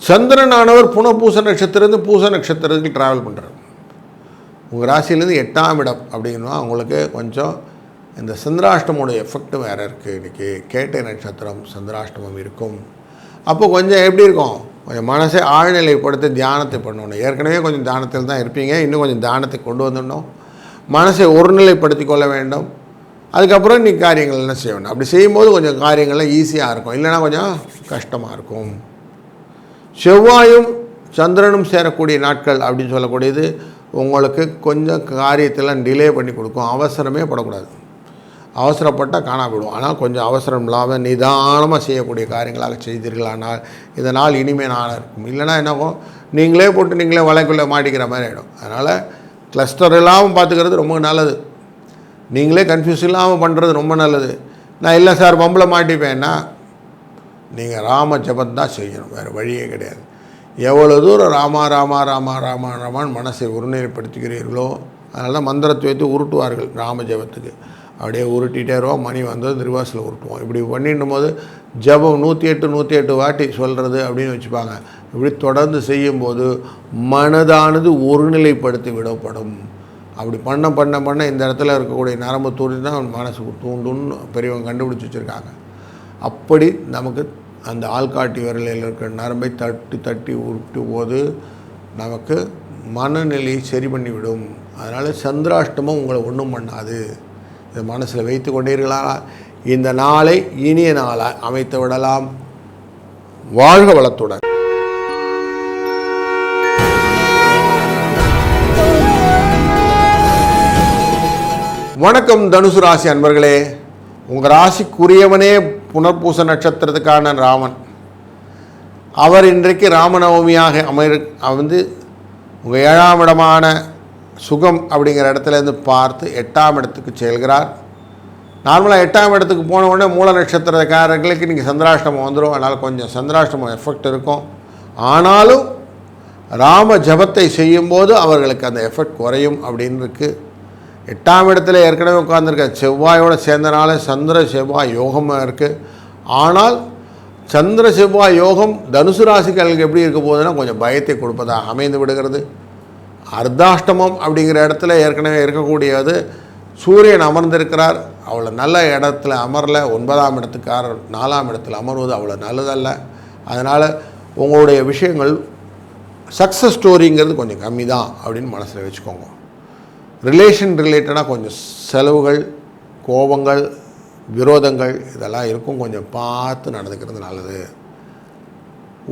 சந்திரனானவர் புனர்பூச நட்சத்திரத்து பூச நட்சத்திரத்துக்கு ட்ராவல் பண்ணுறார். உங்கள் ராசியிலேருந்து 8ஆம் இடம் அப்படின்னா உங்களுக்கு கொஞ்சம் இந்த சந்திராஷ்டமோட எஃபெக்ட் வேறு இருக்குது. இன்றைக்கி கேட்டை நட்சத்திரம் சந்திராஷ்டமம் இருக்கும். அப்போ கொஞ்சம் எப்படி இருக்கும், கொஞ்சம் மனசை ஆழ்நிலைப்படுத்தி தியானத்தை பண்ணணும். ஏற்கனவே கொஞ்சம் தியானத்தில் தான் இருப்பீங்க, இன்னும் கொஞ்சம் தியானத்தை கொண்டு வந்துடணும். மனசை ஒருநிலைப்படுத்தி கொள்ள வேண்டும். அதுக்கப்புறம் இன்றைக்கி காரியங்கள் என்ன செய்யணும். அப்படி செய்யும்போது கொஞ்சம் காரியங்கள்லாம் ஈஸியாக இருக்கும், இல்லைனா கொஞ்சம் கஷ்டமாக இருக்கும். செவ்வாயும் சந்திரனும் சேரக்கூடிய நாட்கள் அப்படின்னு சொல்லக்கூடியது உங்களுக்கு கொஞ்சம் காரியத்தெல்லாம் டிலே பண்ணி கொடுக்கும். அவசரமே படக்கூடாது. அவசரப்பட்டால் காணாவிடும். ஆனால் கொஞ்சம் அவசரம் இல்லாமல் நிதானமாக செய்யக்கூடிய காரியங்களாக செய்தீர்களானால் இதனால் இனிமே நாளாக இருக்கும். இல்லைனா என்னாகும், நீங்களே போட்டு நீங்களே வலைக்குள்ளே மாட்டிக்கிற மாதிரி ஆகிடும். அதனால் கிளஸ்டர் இல்லாமல் பார்த்துக்கிறது ரொம்ப நல்லது. நீங்களே கன்ஃபியூஸ் இல்லாமல் பண்ணுறது ரொம்ப நல்லது. நான் இல்லை சார் பம்பில் மாட்டிப்பேன்னா நீங்கள் ராம ஜபம் தான் செய்யணும், வேறு வழியே கிடையாது. எவ்வளோ தூரம் ராமா ராமா ராமா ராமா ராமான்னு மனசை ஒருநிலைப்படுத்துகிறீர்களோ அதனால தான் மந்திரத்தை வைத்து உருட்டுவார்கள் ராம ஜபத்துக்கு. அப்படியே உருட்டிகிட்டே வருவோம், மணி வந்தது ரிவர்ஸில் உருட்டுவோம். இப்படி பண்ணிடும் போது ஜபம் 108 வாட்டி சொல்கிறது அப்படின்னு வச்சுப்பாங்க. இப்படி தொடர்ந்து செய்யும்போது மனதானது ஒருநிலைப்படுத்தி விடப்படும். அப்படி பண்ண இந்த இடத்துல இருக்கக்கூடிய நரம்பு தூண்டி தான் மனசுக்கு தூண்டுன்னு பெரியவங்க கண்டுபிடிச்சி வச்சுருக்காங்க. அப்படி நமக்கு அந்த ஆள்காட்டி விரலில் இருக்கிற நரம்பை தட்டி உருட்டும் போது நமக்கு மனநிலையை சரி பண்ணிவிடும். அதனால் சந்திராஷ்டமம் உங்களை ஒன்றும் பண்ணாது. இதை மனசில் வைத்து கொண்டீர்களா? இந்த நாளை இனிய நாளாக அமைத்து விடலாம். வாழ்க வளத்துடன். வணக்கம் தனுசு ராசி அன்பர்களே. உங்கள் ராசிக்குரியவனே புனர்பூச நட்சத்திரத்துக்கான ராமன். அவர் இன்றைக்கு ராமநவமியாக வந்து உங்கள் 7ஆம் இடமான சுகம் அப்படிங்கிற இடத்துலேருந்து பார்த்து 8ஆம் இடத்துக்கு செல்கிறார். நார்மலாக 8ஆம் இடத்துக்கு போன உடனே மூல நட்சத்திரக்காரர்களுக்கு இன்றைக்கி சந்திராஷ்டமம் வந்துடும். அதனால் கொஞ்சம் சந்திராஷ்டமம் எஃபெக்ட் இருக்கும். ஆனாலும் ராம ஜபத்தை செய்யும்போது அவர்களுக்கு அந்த எஃபெக்ட் குறையும் அப்படின்னு இருக்குது. 8ஆம் இடத்துல ஏற்கனவே உட்கார்ந்துருக்க செவ்வாயோடு சேர்ந்தனால சந்திர செவ்வாய் யோகமாக இருக்குது. ஆனால் சந்திர செவ்வாய் யோகம் தனுசு ராசிகளுக்கு எப்படி இருக்க போகுதுன்னா கொஞ்சம் பயத்தை கொடுப்பதாக அமைந்து விடுகிறது. அர்த்தாஷ்டமம் அப்படிங்கிற இடத்துல ஏற்கனவே இருக்கக்கூடியது சூரியன் அமர்ந்திருக்கிறார். அவ்வளோ நல்ல இடத்துல அமரல. 9ஆம் இடத்துக்காரர் 4ஆம் இடத்துல அமர்வது அவ்வளோ நல்லதல்ல. அதனால் உங்களுடைய விஷயங்கள் சக்ஸஸ் ஸ்டோரிங்கிறது கொஞ்சம் கம்மி தான் அப்படின்னு மனசில் வச்சுக்கோங்க. ரிலேஷன் ரிலேட்டடாக கொஞ்சம் செலவுகள், கோபங்கள், விரோதங்கள் இதெல்லாம் இருக்கும். கொஞ்சம் பார்த்து நடந்துக்கிறது நல்லது.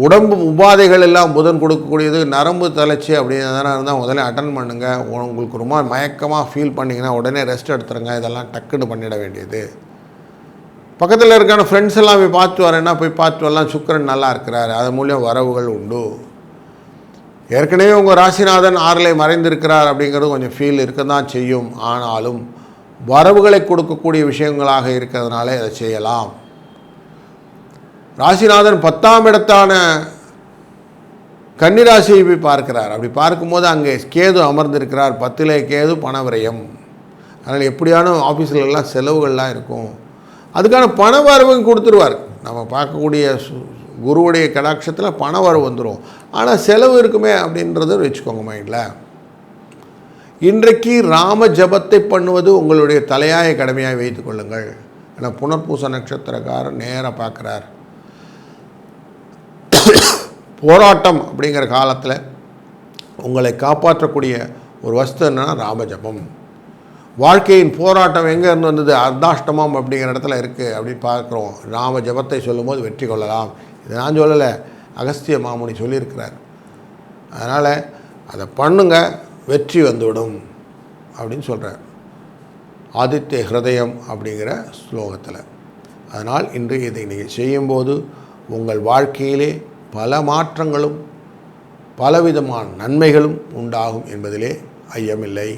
உடம்பு உபாதைகள் எல்லாம் புதன் கொடுக்கக்கூடியது. நரம்பு தளர்ச்சி அப்படின்னு எதனா இருந்தால் முதல்ல அட்டன் பண்ணுங்கள். உங்களுக்கு ரொம்ப மயக்கமாக ஃபீல் பண்ணிங்கன்னா உடனே ரெஸ்ட் எடுத்துருங்க. இதெல்லாம் டக்குன்னு பண்ணிட வேண்டியது. பக்கத்தில் இருக்கான ஃப்ரெண்ட்ஸ் எல்லாம் போய் பார்த்து வரேன்னா போய் பார்த்து வரலாம். சுக்கிரன் நல்லா இருக்கிறார், அது மூலியம் வரவுகள் உண்டு. ஏற்கனவே உங்கள் ராசிநாதன் 6ல் மறைந்திருக்கிறார் அப்படிங்கிறது கொஞ்சம் ஃபீல் இருக்க தான் செய்யும். ஆனாலும் வரவுகளை கொடுக்கக்கூடிய விஷயங்களாக இருக்கிறதுனால அதை செய்யலாம். ராசிநாதன் 10ஆம் இடத்தான கன்னிராசியை போய் பார்க்கிறார். அப்படி பார்க்கும்போது அங்கே கேது அமர்ந்திருக்கிறார். 10ல் கேது பணவிரயம். அதனால் எப்படியான ஆஃபீஸிலெல்லாம் செலவுகள்லாம் இருக்கும். அதுக்கான பண வரவு கொடுத்துருவார். நம்ம பார்க்கக்கூடிய குருவுடைய கடாட்சத்தில் பண வரவு வந்துடும். ஆனால் செலவு இருக்குமே அப்படின்றத வச்சுக்கோங்க மைண்டில். இன்றைக்கு ராம ஜபத்தை பண்ணுவது உங்களுடைய தலையாய கடமையாக வைத்து கொள்ளுங்கள். ஏன்னா புனர்பூச நட்சத்திரக்காரர் நேராக பார்க்குறார். போராட்டம் அப்படிங்கிற காலத்தில் உங்களை காப்பாற்றக்கூடிய ஒரு வஸ்து என்னென்னா ராமஜபம். வாழ்க்கையின் போராட்டம் எங்கே இருந்து வந்தது? அர்த்தாஷ்டமம் அப்படிங்கிற இடத்துல இருக்குது அப்படின்னு பார்க்குறோம். ராம ஜபத்தை சொல்லும்போது வெற்றி கொள்ளலாம். இதை நான் சொல்லலை, அகஸ்திய மாமுனி சொல்லியிருக்கிறார். அதனால் அதை பண்ணுங்க, வெற்றி வந்துவிடும் அப்படின்னு சொல்கிறார் ஆதித்ய ஹிருதயம் அப்படிங்கிற ஸ்லோகத்தில். அதனால் இன்று இதை நீங்கள் செய்யும்போது உங்கள் வாழ்க்கையிலே பல மாற்றங்களும் பலவிதமான நன்மைகளும் உண்டாகும் என்பதிலே ஐயமில்லை.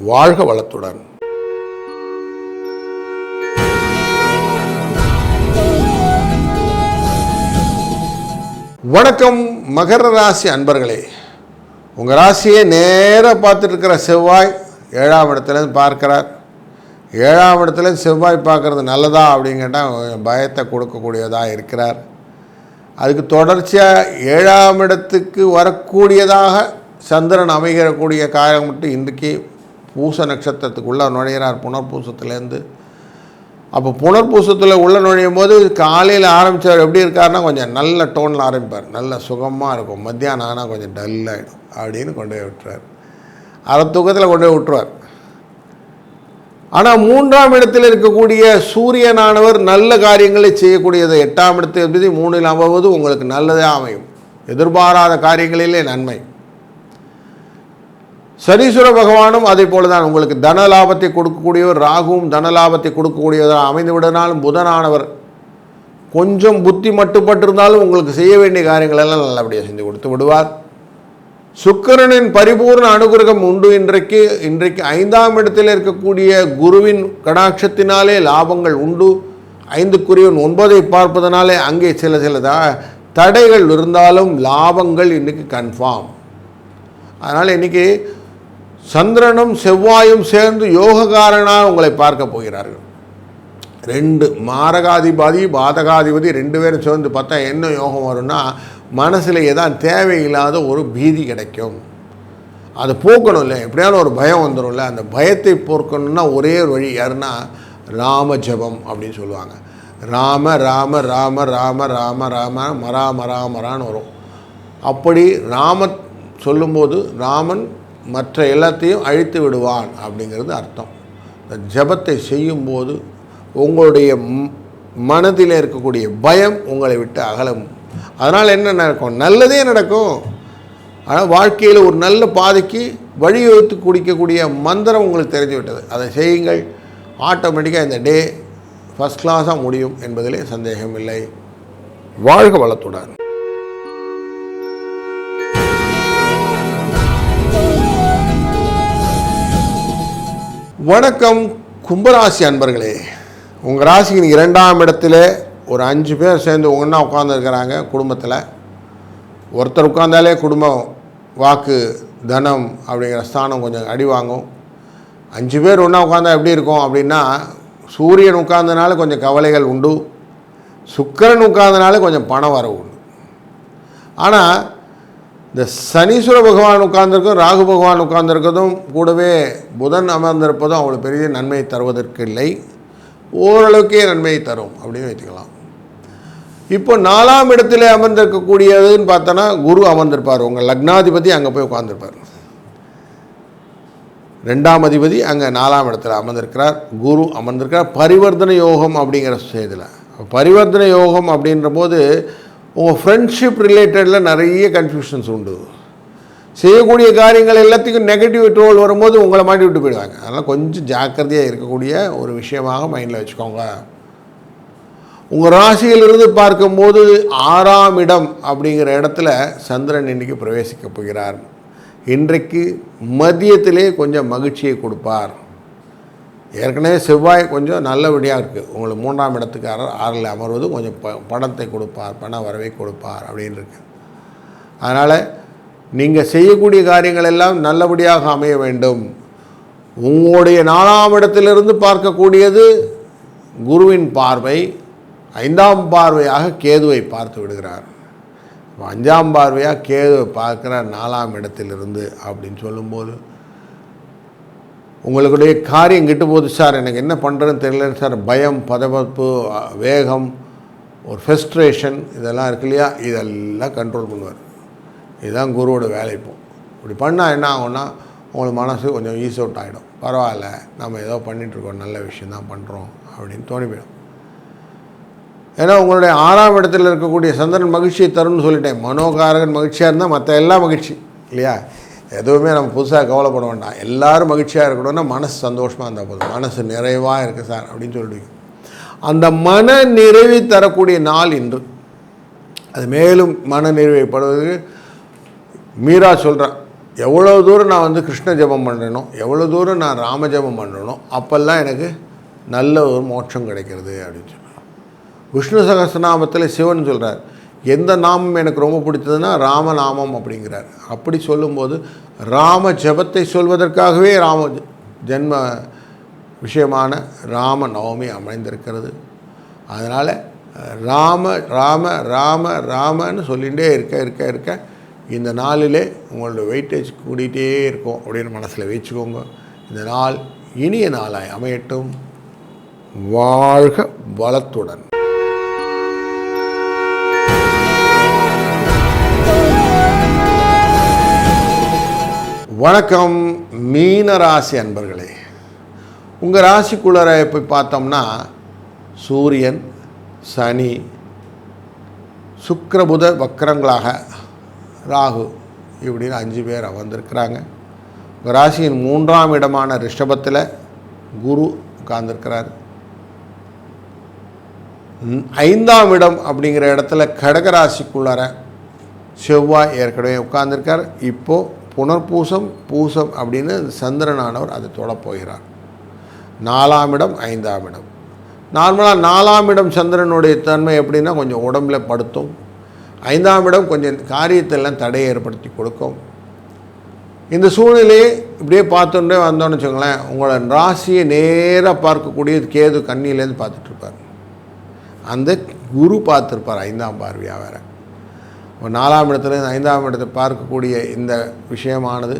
வாழ்க வளத்துடன். வணக்கம் மகர ராசி அன்பர்களே. உங்கள் ராசியை நேராக பார்த்துட்டு இருக்கிற செவ்வாய் 7ஆம் இடத்துலேருந்து பார்க்குறார். 7ஆம் இடத்துலேருந்து செவ்வாய் பார்க்குறது நல்லதா அப்படின்னு கேட்டால் பயத்தை கொடுக்கக்கூடியதாக இருக்கிறார். அதுக்கு தொடர்ச்சியாக 7ஆம் இடத்துக்கு வரக்கூடியதாக சந்திரன் அமைகிறக்கூடிய காலம் மட்டும் இன்றைக்கி பூச நட்சத்திரத்துக்குள்ளே நுழைகிறார் புனர்பூசத்துலேருந்து. அப்போ புனர்பூசத்தில் உள்ளே நுழையும் போது காலையில் ஆரம்பித்தவர் எப்படி இருக்காருன்னா கொஞ்சம் நல்ல டோனில் ஆரம்பிப்பார், நல்ல சுகமாக இருக்கும். மத்தியானம் ஆனால் கொஞ்சம் டல்லாகிடும் அப்படின்னு கொண்டு போய் விட்டுருவார். அரை தூக்கத்தில் கொண்டு போய் விட்டுருவார். ஆனால் 3ஆம் இடத்தில் இருக்கக்கூடிய சூரியனானவர் நல்ல காரியங்களை செய்யக்கூடியது. 8ஆம் இடத்தை எப்படி 3இல் அமர்வது உங்களுக்கு நல்லதாக அமையும். எதிர்பாராத காரியங்களிலே நன்மை. சனீஸ்வர பகவானும் அதே போல தான் உங்களுக்கு தன லாபத்தை கொடுக்கக்கூடியவர். ராகுவும் தன லாபத்தை கொடுக்கக்கூடியவராக அமைந்து விடனாலும் புதனானவர் கொஞ்சம் புத்தி மட்டுப்பட்டிருந்தாலும் உங்களுக்கு செய்ய வேண்டிய காரியங்கள் எல்லாம் நல்லபடியாக செஞ்சு கொடுத்து விடுவார். சுக்கிரனின் பரிபூர்ண அனுகிரகம் உண்டு. இன்றைக்கு 5ஆம் இடத்தில் இருக்கக்கூடிய குருவின் கடாட்சத்தினாலே லாபங்கள் உண்டு. 5க்குரியவன் 9ஐ பார்ப்பதனாலே அங்கே சில தடைகள் இருந்தாலும் லாபங்கள் இன்றைக்கி கன்ஃபார்ம். அதனால் இன்றைக்கி சந்திரனும் செவ்வாயும் சேர்ந்து யோகக்காரனாக உங்களை பார்க்க போகிறார்கள். 2 மாரகாதிபதி பாதகாதிபதி 2 பேரும் சேர்ந்து பார்த்தா என்ன யோகம் வரும்னா, மனசில் ஏதாவது தேவையில்லாத ஒரு பீதி கிடைக்கும். அதை போக்கணும் இல்லை, எப்படியாலும் ஒரு பயம் வந்துடும்ல. அந்த பயத்தை போக்கணும்னா ஒரே ஒரு வழி யாருன்னா ராம ஜபம் அப்படின்னு சொல்லுவாங்க. ராம ராம ராம ராம ராம ராம மரா மரா மரான்னு வரும். அப்படி ராம சொல்லும்போது ராமன் மற்ற எல்லாத்தையும் அழித்து விடுவான் அப்படிங்கிறது அர்த்தம். இந்த ஜபத்தை செய்யும்போது உங்களுடைய மனதில் இருக்கக்கூடிய பயம் உங்களை விட்டு அகலும். அதனால் என்ன நடக்கும்? நல்லதே நடக்கும். ஆனால் வாழ்க்கையில் ஒரு நல்ல பாதைக்கு வழிவகுத்து குடிக்கக்கூடிய மந்திரம் உங்களுக்கு தெரிஞ்சு விட்டது. அதை செய்யுங்கள். ஆட்டோமேட்டிக்காக இந்த டே ஃபஸ்ட் கிளாஸாக முடியும் என்பதிலே சந்தேகம் இல்லை. வாழ்க வளத்துடன். வணக்கம் கும்பராசி அன்பர்களே. உங்கள் ராசிக்கு 2ஆம் இடத்துல ஒரு 5 பேர் சேர்ந்து ஒன்றா உட்காந்துருக்கிறாங்க. குடும்பத்தில் ஒருத்தர் உட்கார்ந்தாலே குடும்பம் வாக்கு தனம் அப்படிங்கிற ஸ்தானம் கொஞ்சம் அடி வாங்கும். 5 பேர் ஒன்றா உட்காந்தா எப்படி இருக்கும் அப்படின்னா, சூரியன் உட்கார்ந்தனால கொஞ்சம் கவலைகள் உண்டு, சுக்கிரன் உட்கார்ந்தனால கொஞ்சம் பணம் வரவு உண்டு. ஆனால் இந்த சனீஸ்வர பகவான் உட்கார்ந்திருக்கும், ராகு பகவான் உட்கார்ந்திருக்கிறதும் கூடவே புதன் அமர்ந்திருப்பதும் அவ்வளோ பெரிய நன்மையை தருவதற்கு இல்லை, ஓரளவுக்கே நன்மையை தரும் அப்படின்னு வைத்துக்கலாம். இப்போ 4ஆம் இடத்துல அமர்ந்திருக்கக்கூடியதுன்னு பார்த்தோன்னா குரு அமர்ந்திருப்பார். உங்கள் லக்னாதிபதி அங்கே போய் உட்கார்ந்துருப்பார். 2ஆம் அதிபதி அங்கே 4ஆம் இடத்துல அமர்ந்திருக்கிறார். குரு அமர்ந்திருக்கிறார். பரிவர்த்தனை யோகம் அப்படிங்கிற செய்தியில் பரிவர்த்தனை யோகம் அப்படின்ற போது உங்கள் ஃப்ரெண்ட்ஷிப் ரிலேட்டடில் நிறைய கன்ஃபியூஷன்ஸ் உண்டு. செய்யக்கூடிய காரியங்கள் எல்லாத்துக்கும் நெகட்டிவ் ட்ரோல் வரும்போது உங்களை மாட்டி விட்டு போயிடுவாங்க. அதனால் கொஞ்சம் ஜாக்கிரதையாக இருக்கக்கூடிய ஒரு விஷயமாக மைண்டில் வச்சுக்கோங்க. உங்கள் ராசியிலிருந்து பார்க்கும்போது 6ஆம் இடம் அப்படிங்கிற இடத்துல சந்திரன் இன்றைக்கி பிரவேசிக்க போகிறார். இன்றைக்கு மதியத்திலே கொஞ்சம் மகிழ்ச்சியை கொடுப்பார். ஏற்கனவே செவ்வாய் கொஞ்சம் நல்லபடியாக இருக்குது. உங்களுக்கு 3ஆம் இடத்துக்கு 6ல் அமர்வது கொஞ்சம் பணத்தை கொடுப்பார், பண வரவை கொடுப்பார் அப்படின்னு இருக்கு. அதனால் நீங்கள் செய்யக்கூடிய காரியங்கள் எல்லாம் நல்லபடியாக அமைய வேண்டும். உங்களுடைய 4ஆம் இடத்திலிருந்து பார்க்கக்கூடியது குருவின் பார்வை 5ஆம் பார்வையாக கேதுவை பார்த்து விடுகிறார். 5ஆம் பார்வையாக கேதுவை பார்க்குறார் 4ஆம் இடத்திலிருந்து அப்படின்னு சொல்லும்போது உங்களுடைய காரியம் கிட்ட போகுது. சார் எனக்கு என்ன பண்ணுறதுன்னு தெரியலன்னு சார், பயம், பதபப்பு, வேகம், ஒரு ஃபெஸ்ட்ரேஷன் இதெல்லாம் இருக்கு இல்லையா, இதெல்லாம் கண்ட்ரோல் பண்ணுவார். இதுதான் குருவோட வேலை. இப்படி பண்ணால் என்ன ஆகும்னா உங்களுக்கு மனசு கொஞ்சம் ஈஸ் அவுட் ஆகிடும். பரவாயில்ல, நம்ம ஏதோ பண்ணிகிட்ருக்கோம், நல்ல விஷயம் தான் பண்ணுறோம் அப்படின்னு தோணி போயிடும். ஏன்னா உங்களுடைய 6ஆம் இடத்தில் இருக்கக்கூடிய சந்திரன் மகிழ்ச்சியை தரும்னு சொல்லிட்டேன். மனோகாரகன் மகிழ்ச்சியாக இருந்தால் மற்ற எல்லாம் மகிழ்ச்சி இல்லையா. எதுவுமே நம்ம புதுசாக கவலைப்பட வேண்டாம். எல்லோரும் மகிழ்ச்சியாக இருக்கணும்னா மனசு சந்தோஷமாக இருந்தால் போதும். மனசு நிறைவாக இருக்குது சார் அப்படின்னு சொல்லிடுவீங்க. அந்த மன நிறைவை தரக்கூடிய நாள் இன்று. அது மேலும் மன நிறைவைப்படுவதற்கு மீரா சொல்கிறேன், எவ்வளோ தூரம் நான் வந்து கிருஷ்ண ஜபம் பண்ணுறேனோ, எவ்வளோ தூரம் நான் ராம ஜபம் பண்ணுறேனோ அப்போல்லாம் எனக்கு நல்ல ஒரு மோட்சம் கிடைக்கிறது அப்படின்னு சொல்கிறார். விஷ்ணு சகஸ்ரநாமத்தில் சிவன் சொல்கிறார், எந்த நாமம் எனக்கு ரொம்ப பிடித்ததுன்னா ராமநாமம் அப்படிங்கிறார். அப்படி சொல்லும்போது ராம ஜபத்தை சொல்வதற்காகவே ஜென்ம விஷயமான ராம நவமி அமைந்திருக்கிறது. அதனால் ராம ராம ராம ராமன்னு சொல்லிகிட்டே இருக்க இந்த நாளிலே உங்களோட வெயிட்டேஜ் கூட்டிகிட்டே இருக்கும் அப்படின்னு மனசில் வச்சுக்கோங்க. இந்த நாள் இனிய நாளாய் அமையட்டும். வாழ்க வளத்துடன். வணக்கம் மீன ராசி அன்பர்களே. உங்கள் ராசிக்குள்ளரை போய் பார்த்தோம்னா சூரியன், சனி, சுக்கிர, புத வக்கரங்களாக ராகு இப்படின்னு 5 பேர் வந்திருக்கிறாங்க. உங்கள் ராசியின் 3ஆம் இடமான ரிஷபத்தில் குரு உட்கார்ந்துருக்கிறார். 5ஆம் இடம் அப்படிங்கிற இடத்துல கடகராசிக்குள்ளார செவ்வாய் ஏற்கனவே உட்கார்ந்துருக்கார். இப்போது புனர்பூசம் பூசம் அப்படின்னு சந்திரனானவர் அதை தொடப்போகிறார். 4ஆம் இடம் 5ஆம் இடம். நார்மலாக 4ஆம் இடம் சந்திரனுடைய தன்மை எப்படின்னா கொஞ்சம் உடம்புல படுத்தும். 5ஆம் இடம் கொஞ்சம் காரியத்தெல்லாம் தடையை ஏற்படுத்தி கொடுக்கும். இந்த சூழ்நிலையை இப்படியே பார்த்துட்டே வந்தோன்னு வச்சுக்கோங்களேன், உங்களோட ராசியை நேராக பார்க்கக்கூடிய கேது கண்ணிலேருந்து பார்த்துட்ருப்பார். அந்த குரு பார்த்துருப்பார் 5ஆம் பார்வையாக வேறு. 4ஆம் இடத்துலேருந்து 5ஆம் இடத்தை பார்க்கக்கூடிய இந்த விஷயமானது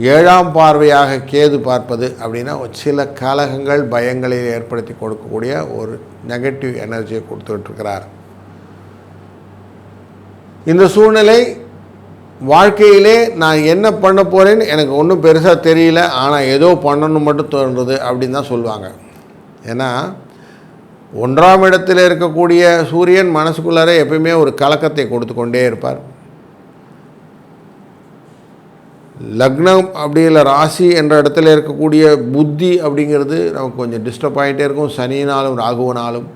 7ஆம் பார்வையாக கேது பார்ப்பது அப்படின்னா சில கலகங்கள் பயங்களை ஏற்படுத்தி கொடுக்கக்கூடிய ஒரு நெகட்டிவ் எனர்ஜியை கொடுத்துட்ருக்கிறார். இந்த சூழ்நிலை வாழ்க்கையிலே நான் என்ன பண்ண போகிறேன்னு எனக்கு ஒன்றும் பெருசாக தெரியல, ஆனால் ஏதோ பண்ணணும் மட்டும் தோன்றுறது அப்படின்னு தான் சொல்லுவாங்க. ஏன்னா 1ஆம் இடத்தில் இருக்கக்கூடிய சூரியன் மனசுக்குள்ளார எப்பயுமே ஒரு கலக்கத்தை கொடுத்து கொண்டே இருப்பார். லக்னம் அப்படி இல்லை ராசி என்ற இடத்துல இருக்கக்கூடிய புத்தி அப்படிங்கிறது நமக்கு கொஞ்சம் டிஸ்டர்ப் ஆகிட்டே இருக்கும். சனியினாலும் ராகுவனாலும்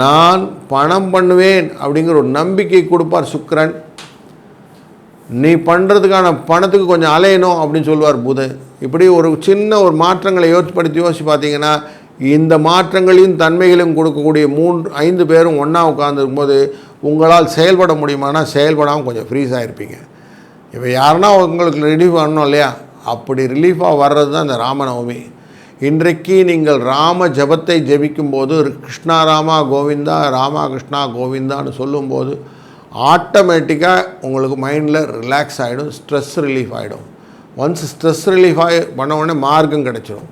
நான் பணம் பண்ணுவேன் அப்படிங்கிற ஒரு நம்பிக்கை கொடுப்பார் சுக்கிரன். நீ பண்ணுறதுக்கான பணத்துக்கு கொஞ்சம் அலையணும் அப்படின்னு சொல்லுவார் புதன். இப்படி ஒரு சின்ன ஒரு மாற்றங்களை யோசிச்சு பார்த்தீங்கன்னா இந்த மாற்றங்களையும் தன்மைகளையும் கொடுக்கக்கூடிய 3-5 பேரும் ஒன்றா உட்காந்துருக்கும்போது உங்களால் செயல்பட முடியுமானா செயல்படாமல் கொஞ்சம் ஃப்ரீஸாக இருப்பீங்க. இப்போ யாருன்னா உங்களுக்கு ரிலீஃப் பண்ணணும் இல்லையா, அப்படி ரிலீஃபாக வர்றது தான் இந்த ராமநவமி. இன்றைக்கு நீங்கள் ராம ஜபத்தை ஜபிக்கும்போது கிருஷ்ணா ராமா கோவிந்தா ராமா கிருஷ்ணா கோவிந்தான்னு சொல்லும்போது ஆட்டோமேட்டிக்காக உங்களுக்கு மைண்டில் ரிலாக்ஸ் ஆகிடும், ஸ்ட்ரெஸ் ரிலீஃப் ஆகிடும். ஒன்ஸ் ஸ்ட்ரெஸ் ரிலீஃப் பண்ண உடனே மார்க்கம் கிடைச்சிடும்.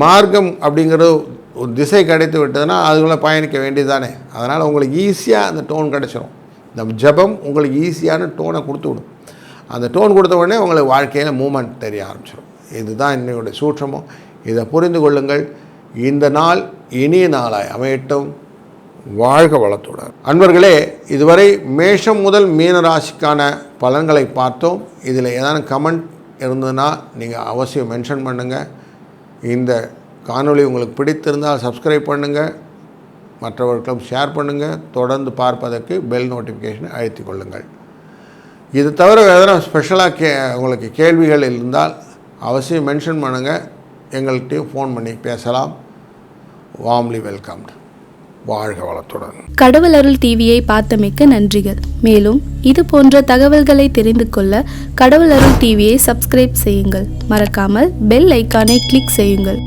மார்க்கம் அப்படிங்கிற ஒரு திசை கிடைத்து விட்டதுன்னா அதுக்குள்ளே பயணிக்க வேண்டியது தானே. அதனால் உங்களுக்கு ஈஸியாக அந்த டோன் கிடைச்சிடும். இந்த ஜபம் உங்களுக்கு ஈஸியான டோனை கொடுத்து விடும். அந்த டோன் கொடுத்த உடனே உங்களுக்கு வாழ்க்கையில் மூமெண்ட் தெரிய ஆரம்பிச்சிடும். இதுதான் என்னுடைய சூட்சமோ. இதை புரிந்து கொள்ளுங்கள். இந்த நாள் இனிய நாளாய் அமையட்டும். வாழ்க வளத்துடன். அன்பர்களே, இதுவரை மேஷம் முதல் மீன ராசிக்கான பலன்களை பார்த்தோம். இதில் ஏதாவது கமெண்ட் இருந்ததுன்னா நீங்கள் அவசியம் மென்ஷன் பண்ணுங்கள். இந்த காணொளி உங்களுக்கு பிடித்திருந்தால் சப்ஸ்கிரைப் பண்ணுங்கள், மற்றவர்களுக்கும் ஷேர் பண்ணுங்கள். தொடர்ந்து பார்ப்பதற்கு பெல் நோட்டிஃபிகேஷனை அழுத்திக் கொள்ளுங்கள். இது தவிர எதனா ஸ்பெஷலாக உங்களுக்கு கேள்விகள் இருந்தால் அவசியம் மென்ஷன் பண்ணுங்கள். எங்கள்கிட்டையும் ஃபோன் பண்ணி பேசலாம். Warmly welcomed. வாழ்க வளத்துடன். கடவுள் அருள் டிவியை பார்த்தமைக்க நன்றிகள். மேலும் இது போன்ற தகவல்களை தெரிந்து கொள்ள கடவுள் அருள் டிவியை சப்ஸ்கிரைப் செய்யுங்கள். மறக்காமல் பெல் ஐக்கானை கிளிக் செய்யுங்கள்.